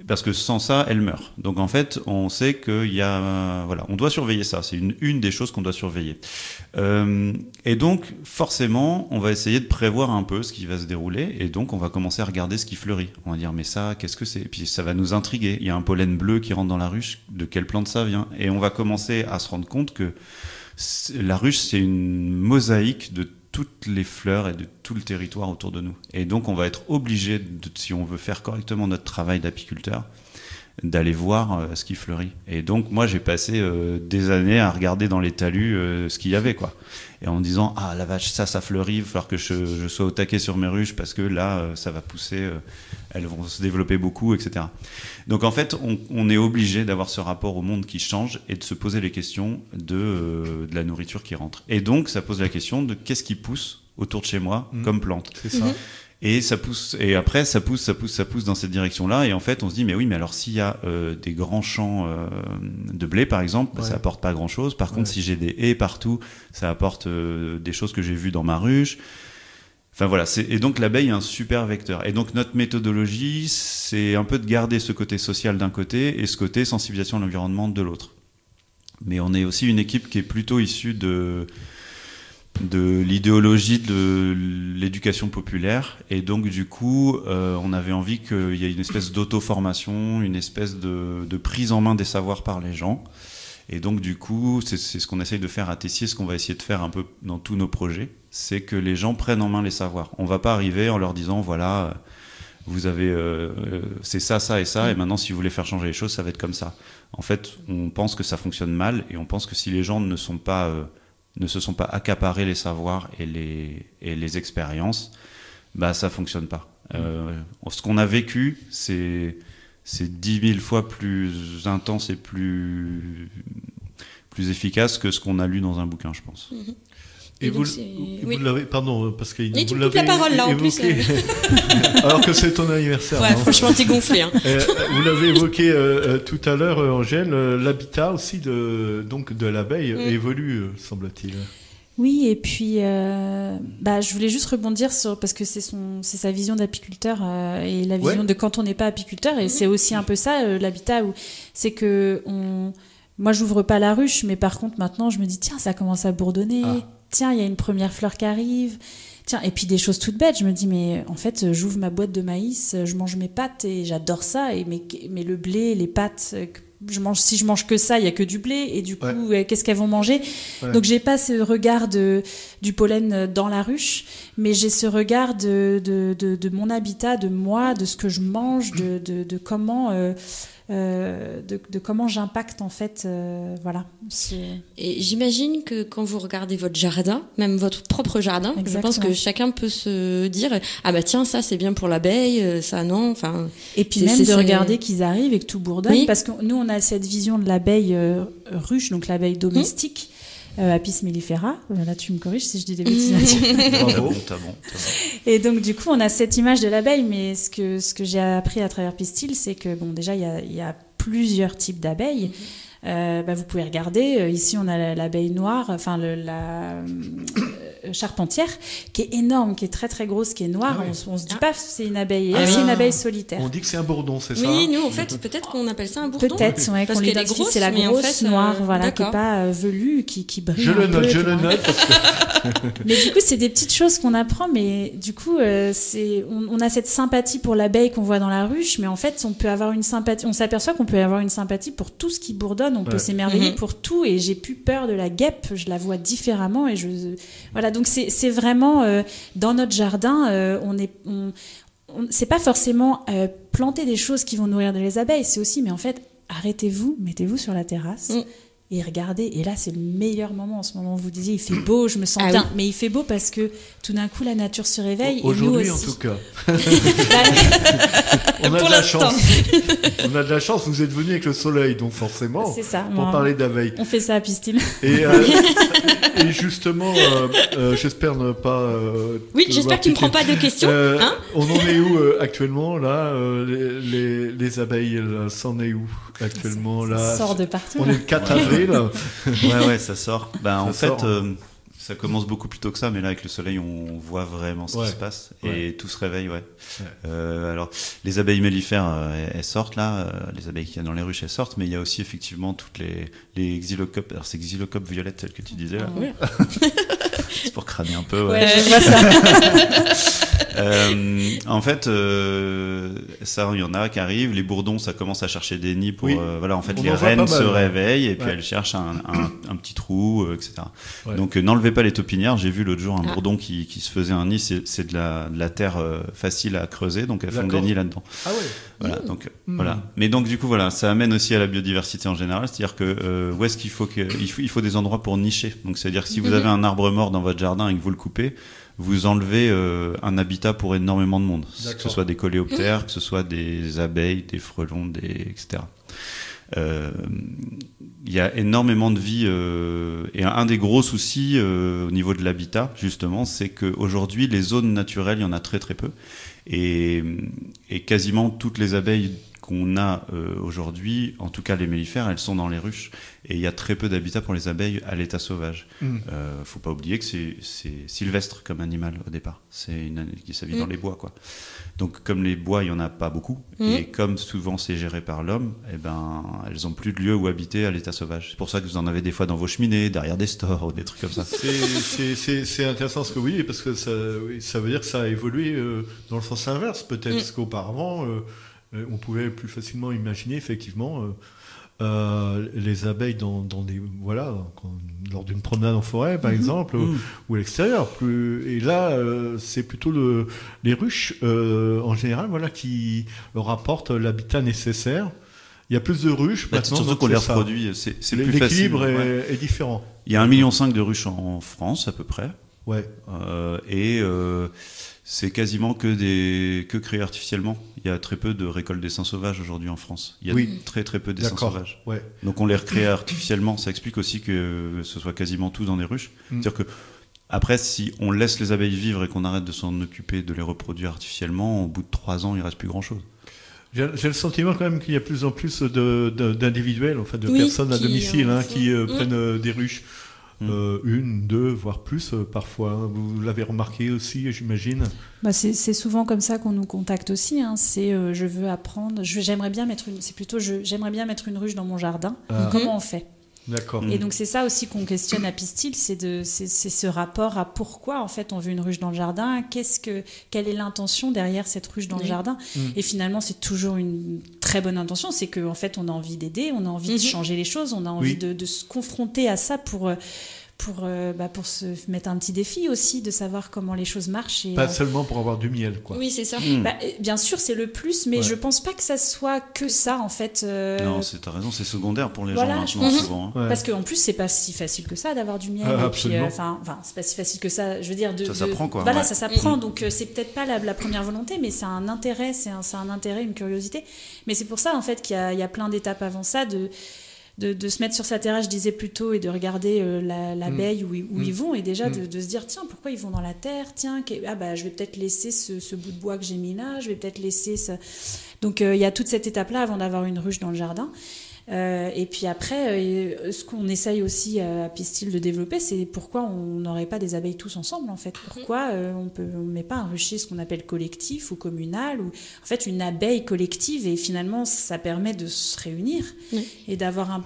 S3: Parce que sans ça, elle meurt. Donc en fait, on sait qu'il y a, voilà, on doit surveiller ça. C'est une des choses qu'on doit surveiller. Et donc forcément, on va essayer de prévoir un peu ce qui va se dérouler. Et donc on va commencer à regarder ce qui fleurit. On va dire mais ça, qu'est-ce que c'est ? Et puis ça va nous intriguer. Il y a un pollen bleu qui rentre dans la ruche. De quelle plante ça vient ? Et on va commencer à se rendre compte que la ruche, c'est une mosaïque de toutes les fleurs et de tout le territoire autour de nous. Et donc, on va être obligé, si on veut faire correctement notre travail d'apiculteur, d'aller voir ce qui fleurit. Et donc, moi, j'ai passé des années à regarder dans les talus ce qu'il y avait, quoi. Et en me disant, ah, la vache, ça fleurit, il va falloir que je sois au taquet sur mes ruches parce que là, ça va pousser, elles vont se développer beaucoup, etc. Donc, en fait, on est obligé d'avoir ce rapport au monde qui change et de se poser les questions de la nourriture qui rentre. Et donc, ça pose la question de qu'est-ce qui pousse autour de chez moi comme plante.
S1: C'est ça.
S3: Et ça pousse, et après ça pousse dans cette direction-là. Et en fait, on se dit, mais oui, mais alors s'il y a des grands champs de blé, par exemple, ça apporte pas grand-chose. Par contre, si j'ai des haies partout, ça apporte des choses que j'ai vues dans ma ruche. Enfin voilà, et donc l'abeille est un super vecteur. Et donc notre méthodologie, c'est un peu de garder ce côté social d'un côté et ce côté sensibilisation à l'environnement de l'autre. Mais on est aussi une équipe qui est plutôt issue de l'idéologie de l'éducation populaire, et donc du coup on avait envie qu'il y ait une espèce d'auto-formation, une espèce de prise en main des savoirs par les gens, et donc du coup c'est ce qu'on essaye de faire à Tessier, ce qu'on va essayer de faire un peu dans tous nos projets, c'est que les gens prennent en main les savoirs. On va pas arriver en leur disant voilà vous avez c'est ça et ça, et maintenant si vous voulez faire changer les choses ça va être comme ça. En fait on pense que ça fonctionne mal, et on pense que si les gens ne se sont pas accaparés les savoirs et les expériences, bah ça fonctionne pas. Ce qu'on a vécu, c'est 10 000 fois plus intense et plus efficace que ce qu'on a lu dans un bouquin, je pense.
S1: Et vous l'avez, pardon, parce que
S2: vous l'avez la parole là
S1: évoqué, en plus. Alors que c'est ton anniversaire.
S2: Ouais, franchement, t'es gonflé. Hein.
S1: Vous l'avez évoqué tout à l'heure, Angèle. L'habitat aussi de l'abeille évolue, semble-t-il.
S4: Oui, et puis je voulais juste rebondir parce que c'est sa vision d'apiculteur et la vision de quand on n'est pas apiculteur, et c'est aussi un peu ça l'habitat, où c'est que moi j'ouvre pas la ruche, mais par contre maintenant je me dis tiens, ça commence à bourdonner. Tiens, il y a une première fleur qui arrive. Tiens, et puis des choses toutes bêtes, je me dis mais en fait j'ouvre ma boîte de maïs, je mange mes pâtes et j'adore ça, et mais le blé, les pâtes, si je mange que ça, il y a que du blé, et du coup qu'est-ce qu'elles vont manger? Donc j'ai pas ce regard du pollen dans la ruche, mais j'ai ce regard de mon habitat, de moi, de ce que je mange, de comment de comment j'impacte en fait, voilà.
S2: Et j'imagine que quand vous regardez votre jardin, même votre propre jardin,
S4: Exactement.
S2: je pense que chacun peut se dire ah bah tiens ça c'est bien pour l'abeille, ça non, enfin.
S4: Et puis même de regarder qu'ils arrivent et que tout bourdonne,
S2: oui.
S4: parce que nous on a cette vision de l'abeille ruche, donc l'abeille domestique. Apis mellifera, là tu me corriges si je dis des bêtises.
S3: Bravo, t'as bon.
S4: Et donc du coup on a cette image de l'abeille, mais ce que j'ai appris à travers Pistil, c'est que bon déjà il y a plusieurs types d'abeilles. Vous pouvez regarder, ici on a l'abeille noire, enfin la charpentière, qui est énorme, qui est très très grosse, qui est noire. On se dit pas c'est une abeille, c'est une abeille solitaire.
S1: On dit que c'est un bourdon, c'est ça?
S2: Oui, nous en fait peut-être qu'on appelle ça un bourdon.
S4: Peut-être, ouais,
S2: parce
S4: qu'on
S2: qu'elle est
S4: l'identifie,
S2: grosse,
S4: c'est la
S2: mais
S4: grosse
S2: en fait,
S4: noire, voilà, qui est
S2: d'accord.
S4: pas velue, qui brille
S1: Je
S4: un
S1: le
S4: peu.
S1: note, je le note. Parce que...
S4: Mais du coup, c'est des petites choses qu'on apprend, mais du coup, on a cette sympathie pour l'abeille qu'on voit dans la ruche, mais en fait, on peut avoir une sympathie. On s'aperçoit qu'on peut avoir une sympathie pour tout ce qui bourdonne. On peut s'émerveiller pour tout. Et j'ai plus peur de la guêpe. Je la vois différemment. Et voilà. Donc c'est vraiment dans notre jardin, c'est pas forcément planter des choses qui vont nourrir les abeilles. C'est aussi, mais en fait, arrêtez-vous, mettez-vous sur la terrasse. Et regardez, et là c'est le meilleur moment en ce moment. Vous disiez il fait beau, je me sens bien, mais il fait beau parce que tout d'un coup la nature se réveille.
S1: Aujourd'hui
S4: et nous aussi.
S1: en tout cas. On a de la chance. On a de la chance, vous êtes venu avec le soleil, donc forcément,
S4: c'est ça,
S1: pour parler d'abeilles.
S4: On fait ça à Pistil.
S1: Et justement, j'espère ne pas...
S2: oui, j'espère que tu ne me prends pas de questions.
S1: On en est où actuellement, là les abeilles, c'en est où actuellement là?
S4: Ça sort de partout.
S1: On est le 4 avril.
S3: Ouais, ça sort. En fait, ça commence beaucoup plus tôt que ça, mais là, avec le soleil, on voit vraiment ce qui se passe. Et tout se réveille, alors, les abeilles mellifères, elles sortent là. Les abeilles qu'il y a dans les ruches, elles sortent. Mais il y a aussi, effectivement, toutes les xylocopes. Alors, c'est xylocopes violettes, celles que tu disais là. C'est pour crâner un peu.
S4: Ouais, je vois ça.
S3: En fait, ça, il y en a qui arrivent. Les bourdons, ça commence à chercher des nids pour. En fait, les reines se réveillent et puis elles cherchent un petit trou, etc. Donc, n'enlevez pas les taupinières. J'ai vu l'autre jour un bourdon qui se faisait un nid. C'est de la terre facile à creuser, donc elles font des nids là-dedans.
S1: Ah ouais.
S3: Voilà. Donc voilà. Mais donc du coup voilà, ça amène aussi à la biodiversité en général. C'est-à-dire que où est-ce qu'il faut des endroits pour nicher. Donc c'est-à-dire que si vous avez un arbre mort dans votre jardin et que vous le coupez, vous enlevez un habitat pour énormément de monde, que ce soit des coléoptères, que ce soit des abeilles, des frelons, etc. Il y a énormément de vie et un des gros soucis au niveau de l'habitat justement, c'est qu'aujourd'hui les zones naturelles, il y en a très très peu et quasiment toutes les abeilles qu'on a aujourd'hui, en tout cas les mellifères, elles sont dans les ruches et il y a très peu d'habitat pour les abeilles à l'état sauvage. Faut pas oublier que c'est sylvestre comme animal au départ, c'est une qui ça vit dans les bois quoi. Donc comme les bois il y en a pas beaucoup et comme souvent c'est géré par l'homme, elles ont plus de lieu où habiter à l'état sauvage. C'est pour ça que vous en avez des fois dans vos cheminées, derrière des stores ou des trucs comme ça.
S1: C'est intéressant ce que vous dites parce que ça veut dire que ça a évolué dans le sens inverse peut-être parce qu'auparavant on pouvait plus facilement imaginer effectivement les abeilles dans des lors d'une promenade en forêt par exemple ou à l'extérieur et là c'est plutôt les ruches en général qui leur apportent l'habitat nécessaire. Il y a plus de ruches maintenant,
S3: surtout qu'on les reproduit, c'est plus facile.
S1: L'équilibre est différent.
S3: Il y a 1,5 million de ruches en France à peu près. C'est quasiment que créé artificiellement. Il y a très peu de récolte d'essaims sauvages aujourd'hui en France. Il y a très très peu d'essaims sauvages. Donc on les recrée artificiellement. Ça explique aussi que ce soit quasiment tout dans des ruches. C'est-à-dire que après, si on laisse les abeilles vivre et qu'on arrête de s'en occuper, de les reproduire artificiellement, au bout de 3 ans, il ne reste plus grand-chose.
S1: J'ai le sentiment quand même qu'il y a de plus en plus d'individuels, en fait, de personnes à domicile qui prennent des ruches. 1, 2, voire plus parfois. Vous l'avez remarqué aussi, j'imagine.
S4: C'est souvent comme ça qu'on nous contacte aussi. C'est je veux apprendre. J'aimerais bien mettre une ruche dans mon jardin. Comment on fait?
S1: D'accord.
S4: Et donc c'est ça aussi qu'on questionne à Pistil, c'est ce rapport à pourquoi en fait on veut une ruche dans le jardin, quelle est l'intention derrière cette ruche dans le jardin. Et finalement c'est toujours une très bonne intention, c'est qu'en fait on a envie d'aider, on a envie de changer les choses, on a envie de se confronter à ça pour se mettre un petit défi aussi, de savoir comment les choses marchent. Et,
S1: Pas seulement pour avoir du miel, quoi.
S2: Oui, c'est ça.
S4: Bien sûr, c'est le plus, mais je pense pas que ça soit que ça, en fait.
S3: Non, t'as raison, c'est secondaire pour les
S4: Voilà,
S3: gens
S4: je
S3: maintenant,
S4: pense.
S3: souvent. Hein.
S1: Ouais.
S4: Parce qu'en plus, c'est pas si facile que ça d'avoir du miel.
S1: Absolument.
S4: Enfin, c'est pas si facile que ça. Je veux dire,
S3: Ça s'apprend, quoi.
S4: Voilà,
S3: Ouais.
S4: ça s'apprend. Donc, c'est peut-être pas la première volonté, mais c'est un intérêt, une curiosité. Mais c'est pour ça, en fait, qu'il y a plein d'étapes avant ça, de se mettre sur sa terrasse, je disais plus tôt, et de regarder l'abeille où ils vont, et déjà de se dire, tiens, pourquoi ils vont dans la terre, tiens, je vais peut-être laisser ce bout de bois que j'ai mis là, je vais peut-être laisser ça. Donc il y a toute cette étape-là avant d'avoir une ruche dans le jardin. Et puis après, ce qu'on essaye aussi à Pistil de développer, c'est pourquoi on n'aurait pas des abeilles tous ensemble, en fait. Pourquoi on met pas un rucher, ce qu'on appelle collectif ou communal, ou en fait une abeille collective, et finalement ça permet de se réunir et d'avoir un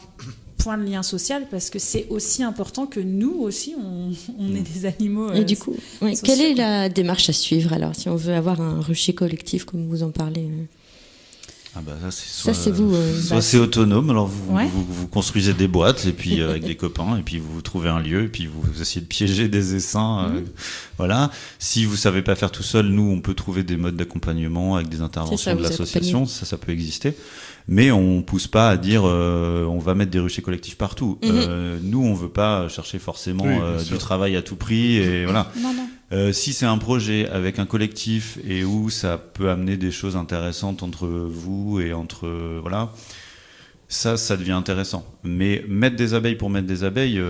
S4: point de lien social, parce que c'est aussi important que nous aussi on est des animaux.
S2: Et du coup, quelle est la démarche à suivre alors, si on veut avoir un rucher collectif comme vous en parlez
S3: Ah bah ça
S2: Ça, c'est vous.
S3: Soit c'est autonome, alors vous,
S4: Ouais.
S3: vous construisez des boîtes et puis avec des copains, et puis vous trouvez un lieu, et puis vous essayez de piéger des essaims. Voilà. Si vous savez pas faire tout seul, nous on peut trouver des modes d'accompagnement avec des interventions de l'association, ça peut exister. Mais on pousse pas à dire on va mettre des ruchers collectifs partout. Nous on veut pas chercher forcément du travail à tout prix, et voilà.
S4: Non.
S3: Si c'est un projet avec un collectif et où ça peut amener des choses intéressantes entre vous et entre voilà, ça devient intéressant. Mais mettre des abeilles pour mettre des abeilles,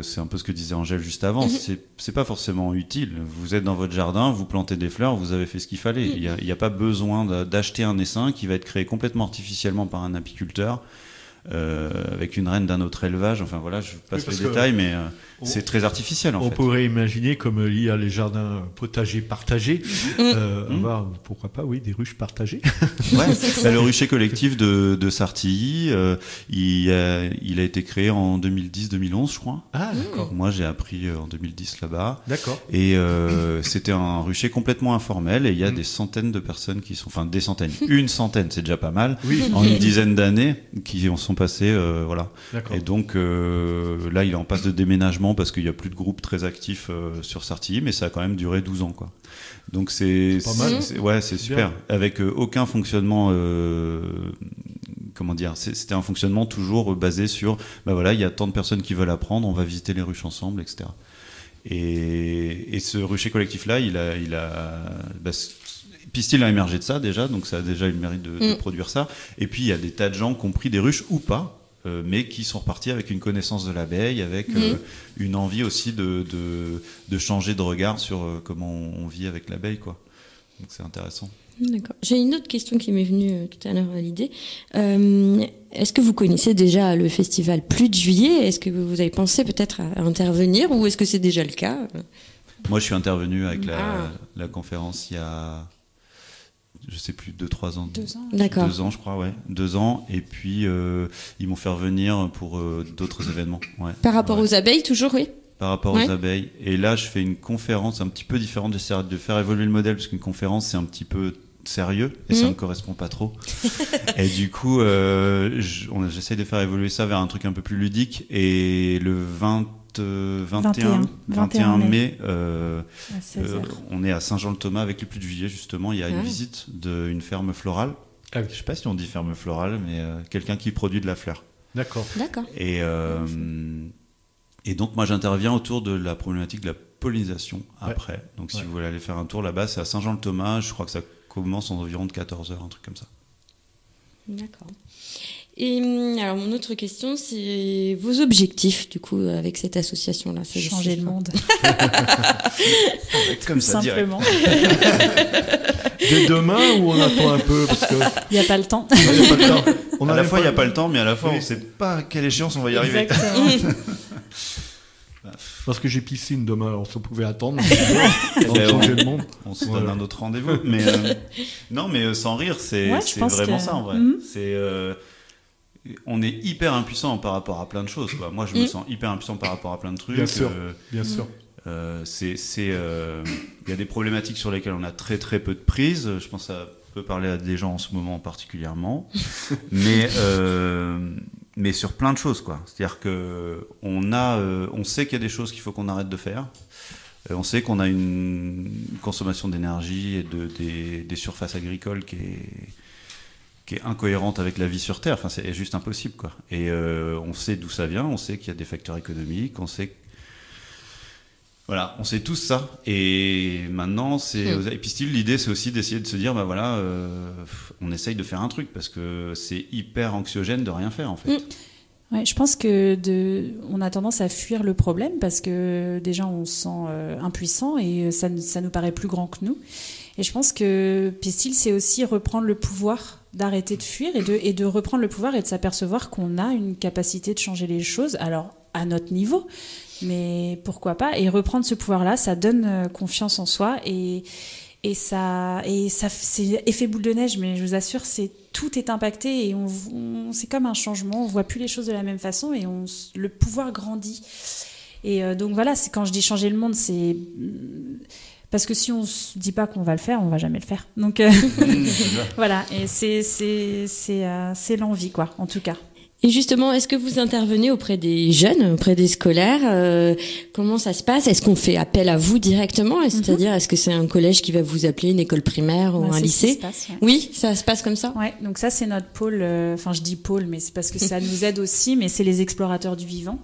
S3: c'est un peu ce que disait Angèle juste avant. C'est pas forcément utile. Vous êtes dans votre jardin, vous plantez des fleurs, vous avez fait ce qu'il fallait. Il y a pas besoin d'acheter un essaim qui va être créé complètement artificiellement par un apiculteur. Avec une reine d'un autre élevage, enfin voilà, je passe les détails, mais c'est très artificiel en fait.
S1: On pourrait imaginer, comme il y a les jardins potagers partagés, avoir, pourquoi pas, des ruches partagées.
S3: Ouais, le rucher collectif de Sartilly, il a été créé en 2010-2011, je crois.
S1: Ah, d'accord.
S3: Moi, j'ai appris en 2010 là-bas.
S1: D'accord.
S3: Et c'était un rucher complètement informel, et il y a des centaines de personnes qui sont, enfin des centaines, une centaine, c'est déjà pas mal, en une dizaine d'années, qui en sont passées, voilà.
S1: D'accord.
S3: Et donc là, il est en passe de déménagement parce qu'il n'y a plus de groupe très actif sur Sartilly, mais ça a quand même duré 12 ans, quoi. Donc c'est
S1: pas mal.
S3: C'est super. Bien. Avec aucun fonctionnement, comment dire, c'était un fonctionnement toujours basé sur, voilà, il y a tant de personnes qui veulent apprendre, on va visiter les ruches ensemble, etc. Et ce rucher collectif-là, Pistil a émergé de ça déjà, donc ça a déjà eu le mérite de produire ça. Et puis il y a des tas de gens qui ont pris des ruches ou pas, mais qui sont repartis avec une connaissance de l'abeille, avec une envie aussi de changer de regard sur comment on vit avec l'abeille, quoi. Donc c'est intéressant.
S2: D'accord. J'ai une autre question qui m'est venue tout à l'heure à l'idée. Est-ce que vous connaissez déjà le festival Pluie de Juillet ? Est-ce que vous avez pensé peut-être à intervenir, ou est-ce que c'est déjà le cas ?
S3: Moi, je suis intervenu avec la conférence il y a, je sais plus, 2-3 ans.
S4: 2 ans.
S2: D'accord.
S3: 2 ans, je crois, ouais. 2 ans. Et puis, ils m'ont fait revenir pour d'autres événements. Ouais.
S2: Par rapport aux abeilles, toujours, oui.
S3: Par rapport aux abeilles. Et là, je fais une conférence un petit peu différente. J'essaie de faire évoluer le modèle, parce qu'une conférence, c'est un petit peu sérieux, et ça me correspond pas trop. Et du coup, j'essaie de faire évoluer ça vers un truc un peu plus ludique. Et le 21 mai, on est à Saint-Jean-le-Thomas avec les Pluies de Juillet, justement. Il y a une visite d'une ferme florale. Je ne sais pas si on dit ferme florale, mais quelqu'un qui produit de la fleur.
S1: D'accord.
S3: Et donc moi j'interviens autour de la problématique de la pollinisation après. Donc si vous voulez aller faire un tour là-bas, c'est à Saint-Jean-le-Thomas. Je crois que ça commence environ de 14h, un truc comme ça.
S2: D'accord. Et alors mon autre question, c'est vos objectifs du coup avec cette association-là.
S4: Changer le monde.
S3: Comme ça,
S4: simplement.
S1: Dès demain, ou on attend un peu parce que...
S4: Il n'y a pas le temps.
S1: Il n'y a pas le temps.
S3: À la fois il n'y a pas le temps, mais à la fois on ne sait pas à quelle échéance on va y arriver.
S4: Exactement.
S1: Parce que j'ai piscine demain, alors ça pouvait attendre.
S3: On se donne un autre rendez-vous. Mais non, mais sans rire, c'est vraiment ça en vrai. C'est on est hyper impuissant par rapport à plein de choses, quoi. Moi, je me sens hyper impuissant par rapport à plein de trucs.
S1: Bien sûr.
S3: Il y a des problématiques sur lesquelles on a très très peu de prise. Je pense que ça peut parler à des gens en ce moment particulièrement. Mais mais sur plein de choses, quoi. C'est-à-dire que on sait qu'il y a des choses qu'il faut qu'on arrête de faire. On sait qu'on a une consommation d'énergie et des surfaces agricoles qui est incohérente avec la vie sur Terre. Enfin, c'est juste impossible, quoi. Et on sait d'où ça vient, on sait qu'il y a des facteurs économiques, on sait tous ça. Et maintenant, aux Epistyles, l'idée, c'est aussi d'essayer de se dire, bah voilà, on essaye de faire un truc, parce que c'est hyper anxiogène de rien faire, en fait.
S4: Ouais, je pense on a tendance à fuir le problème parce que déjà on se sent impuissant et ça nous paraît plus grand que nous. Et je pense que Epistyles, c'est aussi reprendre le pouvoir, d'arrêter de fuir et de reprendre le pouvoir et de s'apercevoir qu'on a une capacité de changer les choses, alors à notre niveau, mais pourquoi pas. Et reprendre ce pouvoir-là, ça donne confiance en soi et ça c'est effet boule de neige, mais je vous assure, tout est impacté et c'est comme un changement, on voit plus les choses de la même façon et le pouvoir grandit. Et donc voilà, c'est quand je dis changer le monde, c'est parce que si on se dit pas qu'on va le faire, on va jamais le faire. Donc voilà, et c'est l'envie, quoi, en tout cas.
S2: Et justement, est-ce que vous intervenez auprès des jeunes, auprès des scolaires comment ça se passe? Est-ce qu'on fait appel à vous directement? C'est-à-dire, est-ce que c'est un collège qui va vous appeler, une école primaire ou un lycée?
S4: Ce qui se passe, ouais.
S2: Oui, ça se passe comme ça?
S4: Ouais, donc ça c'est notre pôle, enfin je dis pôle, mais c'est parce que ça nous aide aussi, mais c'est les explorateurs du vivant.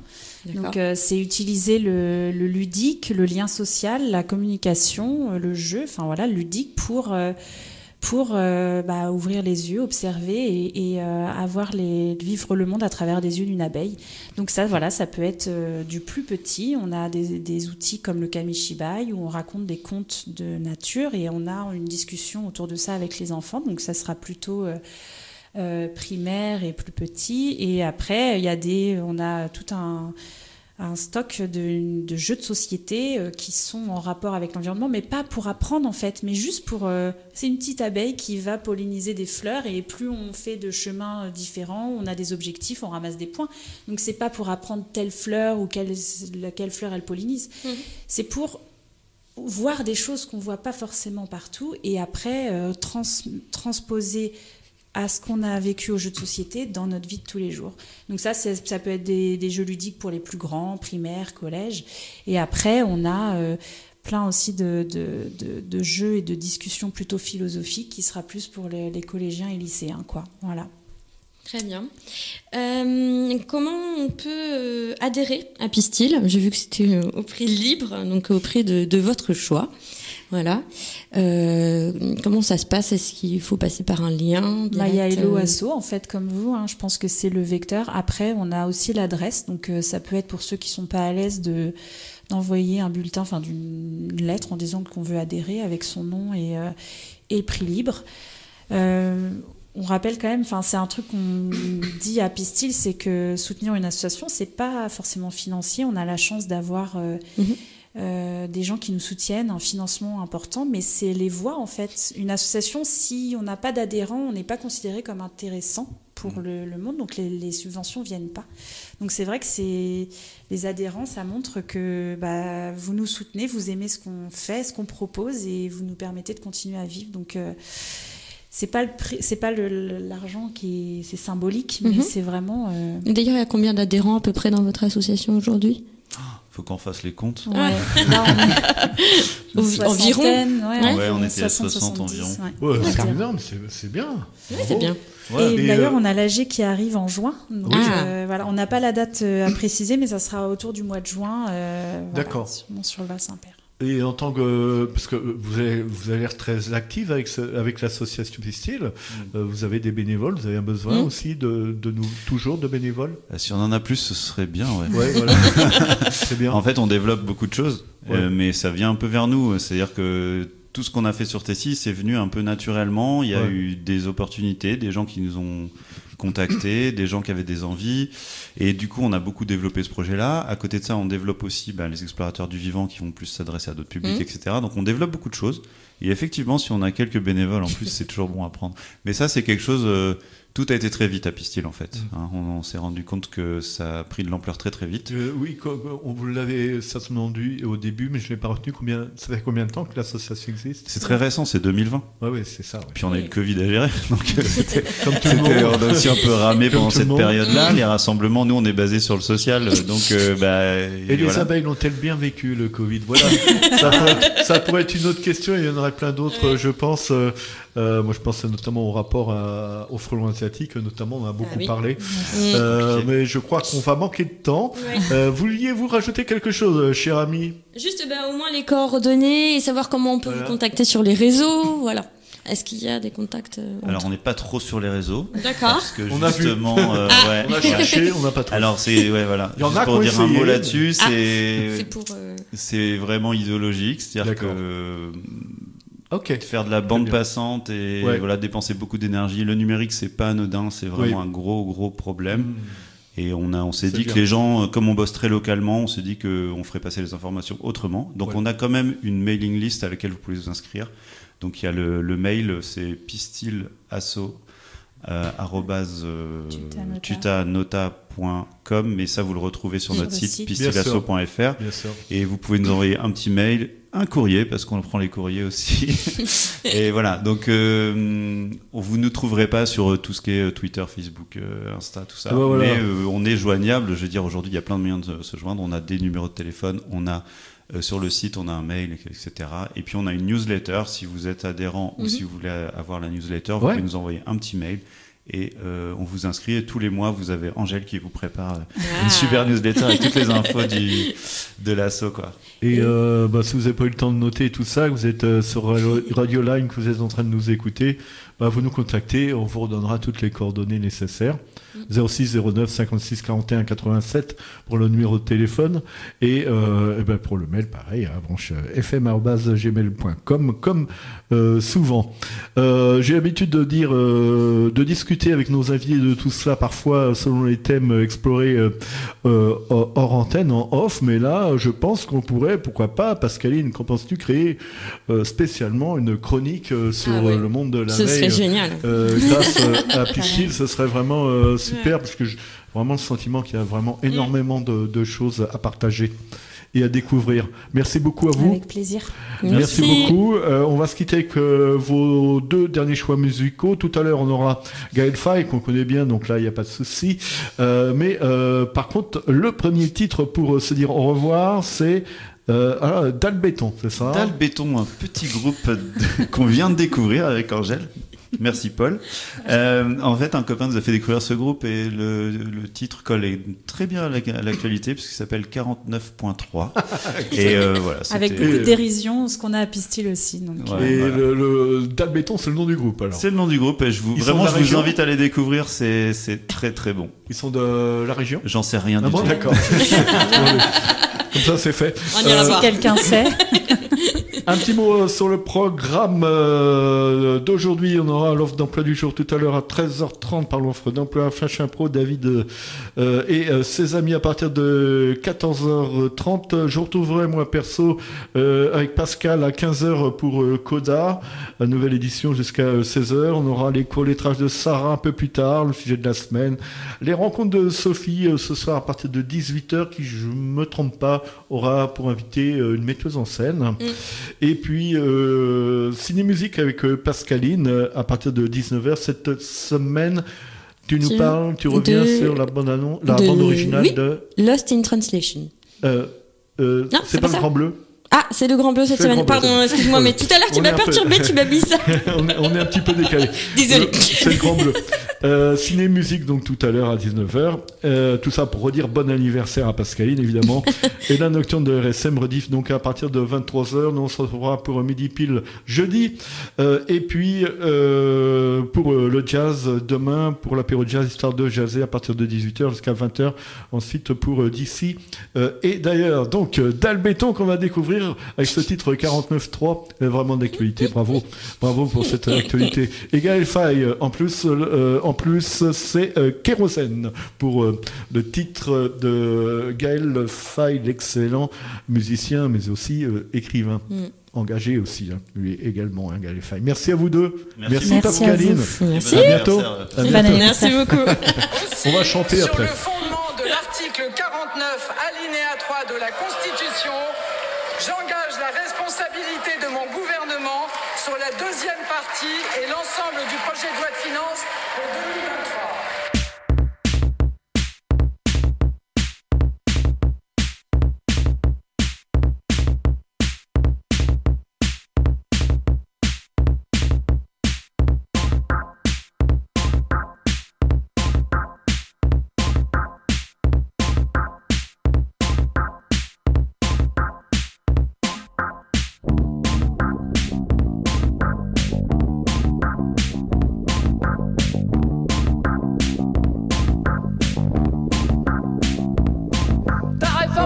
S2: D'accord.
S4: Donc c'est utiliser le ludique, le lien social, la communication, le jeu, enfin voilà, le ludique pour ouvrir les yeux, observer et vivre le monde à travers les yeux d'une abeille. Donc ça, voilà, ça peut être du plus petit. On a des outils comme le Kamishibai où on raconte des contes de nature et on a une discussion autour de ça avec les enfants. Donc ça sera plutôt primaire et plus petit. Et après, on a tout un stock de jeux de société qui sont en rapport avec l'environnement, mais pas pour apprendre en fait, mais juste c'est une petite abeille qui va polliniser des fleurs et plus on fait de chemins différents, on a des objectifs, on ramasse des points. Donc c'est pas pour apprendre telle fleur ou quelle fleur elle pollinise. C'est pour voir des choses qu'on voit pas forcément partout et après transposer à ce qu'on a vécu aux jeux de société dans notre vie de tous les jours. Donc ça peut être des jeux ludiques pour les plus grands, primaires, collèges. Et après, on a plein aussi de jeux et de discussions plutôt philosophiques qui sera plus pour les collégiens et lycéens, quoi. Voilà.
S2: Très bien. Comment on peut adhérer à Epistyles? J'ai vu que c'était au prix libre, donc au prix de votre choix. Voilà. Comment ça se passe? Est-ce qu'il faut passer par un lien direct?
S4: Il y a Hello Asso, en fait, comme vous. Je pense que c'est le vecteur. Après, on a aussi l'adresse. Donc, ça peut être pour ceux qui sont pas à l'aise d'envoyer un bulletin, enfin, d'une lettre en disant qu'on veut adhérer avec son nom et prix libre. On rappelle quand même, c'est un truc qu'on dit à Epistyles, c'est que soutenir une association, c'est pas forcément financier. On a la chance d'avoir des gens qui nous soutiennent, un financement important, mais c'est les voix en fait. Une association, si on n'a pas d'adhérents, on n'est pas considéré comme intéressant pour le monde, donc les subventions viennent pas. Donc c'est vrai que les adhérents, ça montre que vous nous soutenez, vous aimez ce qu'on fait, ce qu'on propose, et vous nous permettez de continuer à vivre. Donc c'est pas l'argent c'est symbolique, mais c'est vraiment.
S2: D'ailleurs, il y a combien d'adhérents à peu près dans votre association aujourd'hui?
S3: Faut qu'on fasse les comptes.
S4: Ouais. Là, on est
S2: environ.
S3: On était à 60 environ.
S1: Ouais, c'est énorme, c'est bien.
S2: Oui, c'est bien.
S4: Ouais. Et d'ailleurs, on a l'AG qui arrive en juin. Donc, voilà, on n'a pas la date à préciser, mais ça sera autour du mois de juin.
S1: D'accord.
S4: Sûrement sur le Val-Saint-Père.
S1: Et en tant que, parce que vous avez l'air très active avec l'association Epistyles, vous avez des bénévoles, vous avez un besoin aussi de nous, toujours de bénévoles?
S3: Si on en a plus, ce serait bien, ouais.
S1: Ouais, voilà. C'est bien.
S3: En fait, on développe beaucoup de choses, mais ça vient un peu vers nous. C'est-à-dire que tout ce qu'on a fait sur Tessie, c'est venu un peu naturellement. Il y a eu des opportunités, des gens qui nous ont contactés, des gens qui avaient des envies, et du coup on a beaucoup développé ce projet-là. À côté de ça, on développe aussi les explorateurs du vivant qui vont plus s'adresser à d'autres publics, etc. Donc on développe beaucoup de choses, et effectivement si on a quelques bénévoles en plus, c'est toujours bon à prendre. Mais ça, c'est quelque chose, tout a été très vite à Pistil en fait. Hein, on s'est rendu compte que ça a pris de l'ampleur très très vite.
S1: Oui, on vous l'avait certainement dit au début, mais je ne l'ai pas retenu. Ça fait combien de temps que l'association existe?
S3: C'est très récent, c'est 2020.
S1: Oui, c'est ça. Ouais.
S3: Puis on a eu le Covid à gérer, donc
S1: Comme tout le monde.
S3: on a aussi un peu ramé
S1: Comme
S3: pendant
S1: tout le
S3: cette
S1: monde.
S3: période-là. Les rassemblements, nous on est basé sur le social, donc
S1: Et les abeilles l'ont-elles bien vécu le Covid? Voilà, ça pourrait être une autre question. Il y en aurait plein d'autres, je pense. Moi, je pense notamment au rapport au frelon asiatique, notamment, on en a beaucoup parlé. Mais je crois qu'on va manquer de temps. Vouliez-vous rajouter quelque chose, cher ami?
S2: Juste au moins les coordonnées et savoir comment on peut vous contacter sur les réseaux. Voilà. Est-ce qu'il y a des contacts
S3: Alors, on n'est pas trop sur les réseaux.
S2: D'accord.
S3: Parce que
S1: On a
S3: justement,
S1: on a cherché, on n'a pas trouvé.
S3: Alors, voilà.
S1: Il y en
S3: Juste
S1: a
S3: pour
S1: qui ont
S3: dire un mot
S1: essayé.
S3: là-dessus,
S2: c'est pour.
S3: c'est vraiment idéologique. C'est-à-dire
S1: D'accord.
S3: que
S1: Ok.
S3: faire de la bande passante et dépenser beaucoup d'énergie. Le numérique, c'est pas anodin, c'est vraiment un gros problème. Et on s'est dit que les gens, comme on bosse très localement, on s'est dit qu'on ferait passer les informations autrement. Donc on a quand même une mailing list à laquelle vous pouvez vous inscrire. Donc il y a le mail, c'est pistilasso @tutanota.com, mais ça vous le retrouvez sur notre site pistilasso.fr. Et vous pouvez nous envoyer un petit mail, un courrier, parce qu'on prend les courriers aussi. Et voilà, donc vous ne trouverez pas sur tout ce qui est Twitter, Facebook, Insta, tout ça. Mais on est joignable. Je veux dire, aujourd'hui, il y a plein de moyens de se joindre. On a des numéros de téléphone, on a sur le site, on a un mail, etc. Et puis on a une newsletter. Si vous êtes adhérent ou si vous voulez avoir la newsletter, vous pouvez nous envoyer un petit mail. Et on vous inscrit, et tous les mois vous avez Angèle qui vous prépare une super newsletter avec toutes les infos de l'asso, quoi.
S1: Et si vous n'avez pas eu le temps de noter tout ça, que vous êtes sur Radio Line, que vous êtes en train de nous écouter, vous nous contactez, on vous redonnera toutes les coordonnées nécessaires. 06 09 56 41 87 pour le numéro de téléphone, et pour le mail pareil, branchefm@gmail.com, comme souvent. J'ai l'habitude de dire, de discuter avec nos invités de tout cela, parfois selon les thèmes explorés hors antenne, en off, mais là je pense qu'on pourrait, pourquoi pas, Pascaline, qu'en penses-tu, créer spécialement une chronique sur le monde de l'abeille?
S2: Ce serait génial.
S1: Grâce à Pistil, ce serait vraiment super, parce que j'ai vraiment le sentiment qu'il y a vraiment énormément de choses à partager et à découvrir. Merci beaucoup à vous.
S4: Avec plaisir.
S1: Merci beaucoup. On va se quitter avec vos deux derniers choix musicaux. Tout à l'heure, on aura Gaël Faye, qu'on connaît bien, donc là, il n'y a pas de souci. Mais par contre, le premier titre pour se dire au revoir, c'est Dalbéton, c'est ça?
S3: Dalbéton, un petit groupe qu'on vient de découvrir avec Angèle. Merci Paul. En fait, un copain nous a fait découvrir ce groupe, et le titre colle très bien à l'actualité, puisqu'il s'appelle 49.3. Et voilà.
S4: Avec beaucoup de dérision, ce qu'on a à Pistil aussi. Donc.
S1: Le Dalbéton, c'est le nom du groupe, alors.
S3: C'est le nom du groupe, et je vous invite à les découvrir. C'est très très bon.
S1: Ils sont de la région?
S3: J'en sais rien du tout.
S1: D'accord. Comme ça, c'est fait.
S2: On ira voir.
S4: Si quelqu'un sait.
S1: Un petit mot sur le programme d'aujourd'hui. On aura l'offre d'emploi du jour tout à l'heure à 13h30 par l'offre d'emploi Flash Impro, David et ses amis à partir de 14h30. Je retrouverai moi perso avec Pascal à 15h pour Coda, la nouvelle édition jusqu'à 16h. On aura les courts-lettrages de Sarah un peu plus tard, le sujet de la semaine. Les rencontres de Sophie ce soir à partir de 18h, qui, je me trompe pas, aura pour invité une metteuse en scène. Et puis ciné-musique avec Pascaline à partir de 19h cette semaine. Tu nous parles, tu reviens sur la bande originale de
S2: Lost in Translation.
S1: C'est pas le Grand Bleu?
S2: Ah, c'est le Grand Bleu cette semaine. Pardon, excuse-moi, mais tout à l'heure tu m'as perturbé, tu m'as mis ça.
S1: on est un petit peu décalé.
S2: Désolé.
S1: C'est le Grand Bleu. Ciné-musique donc tout à l'heure à 19h. Tout ça pour redire bon anniversaire à Pascaline, évidemment. Et la nocturne de RSM rediff donc à partir de 23h. Nous on se retrouvera pour midi pile jeudi. Et puis pour le jazz demain, pour l'apéro jazz, histoire de jazzer à partir de 18h jusqu'à 20h. Ensuite pour d'ici. Et d'ailleurs, donc Dalbéton qu'on va découvrir avec ce titre 49.3, vraiment d'actualité. Bravo pour cette actualité. Et Gaël Faye, en plus c'est Kérosène pour le titre de Gaël Faye, l'excellent musicien mais aussi écrivain. engagé aussi, hein, lui également, hein, Gaël Faye. Merci à vous deux.
S3: Merci
S1: Pascaline.
S2: Merci.
S1: À bientôt.
S3: Bon
S1: À
S4: Bon
S1: bientôt.
S4: anniversaire.
S2: Merci beaucoup.
S1: On va chanter
S6: Sur
S1: après.
S6: le fondement de l'article 49, alinéa 3 de la Constitution, j'engage la responsabilité de mon gouvernement sur la deuxième partie et l'ensemble du projet de loi de finances pour 2023.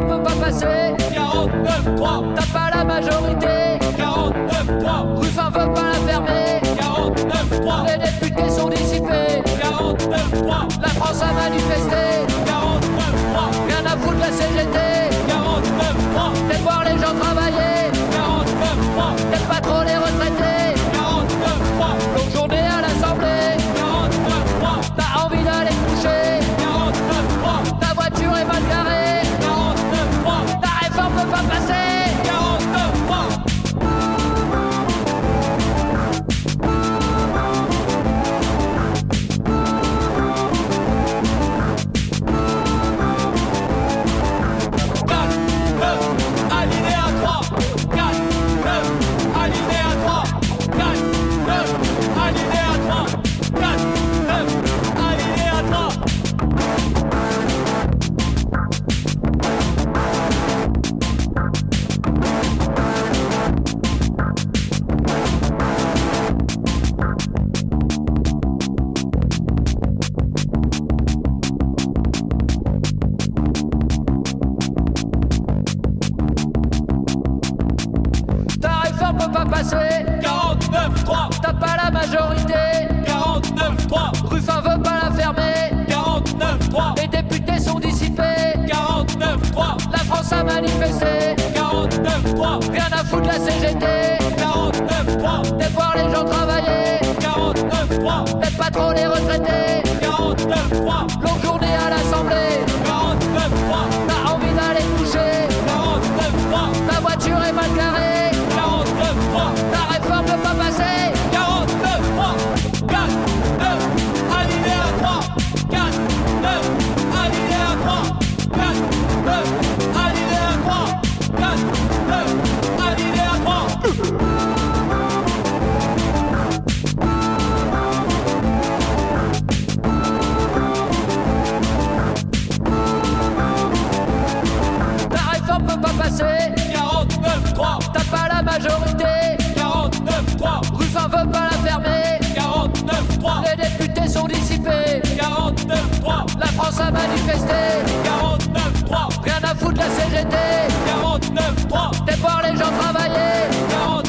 S7: Peut pas passer 49-3, t'as pas la majorité 49-3, Ruffin veut pas la fermer 49-3, les députés sont dissipés 49-3, la France a manifesté 49-3, rien à foutre de la CGT 49-3, peut-être voir les gens travailler 49-3, peut-être pas trop les retraités 49-3, longue journée à l'Assemblée 49-3, t'as envie d'aller te coucher 49-3, ta voiture est mal garée peut pas passer 49-3. Alinéa 3 4, 9, alinéa 3 4, 9, alinéa 3 4, 9, alinéa 3. Peut pas passer 49-3, t'as pas la majorité 49-3, Ruffin veut pas la fermer 49-3, les députés sont dissipés 49-3, la France a manifesté 49-3, rien à foutre de la CGT 49-3, peut-être voir les gens travailler 49-3, peut-être pas trop les retraités 49-3, longue journée à l'Assemblée 49-3, t'as envie d'aller te coucher 49-3, ta voiture est mal garée 49-3, la réforme peut pas passer 49-3, 4, 9, alinéa 3 4, 9, alinéa 3 4, 9, alinéa 3 4, 9, alinéa 3. La réforme peut pas passer 49-3, t'as pas la majorité 49-3, Ruffin veut pas la fermer 49-3, les députés sont dissipés 49-3, la France a manifesté 49-3, rien à foutre de la CGT 49-3, peut-être voir les gens travailler 49-3,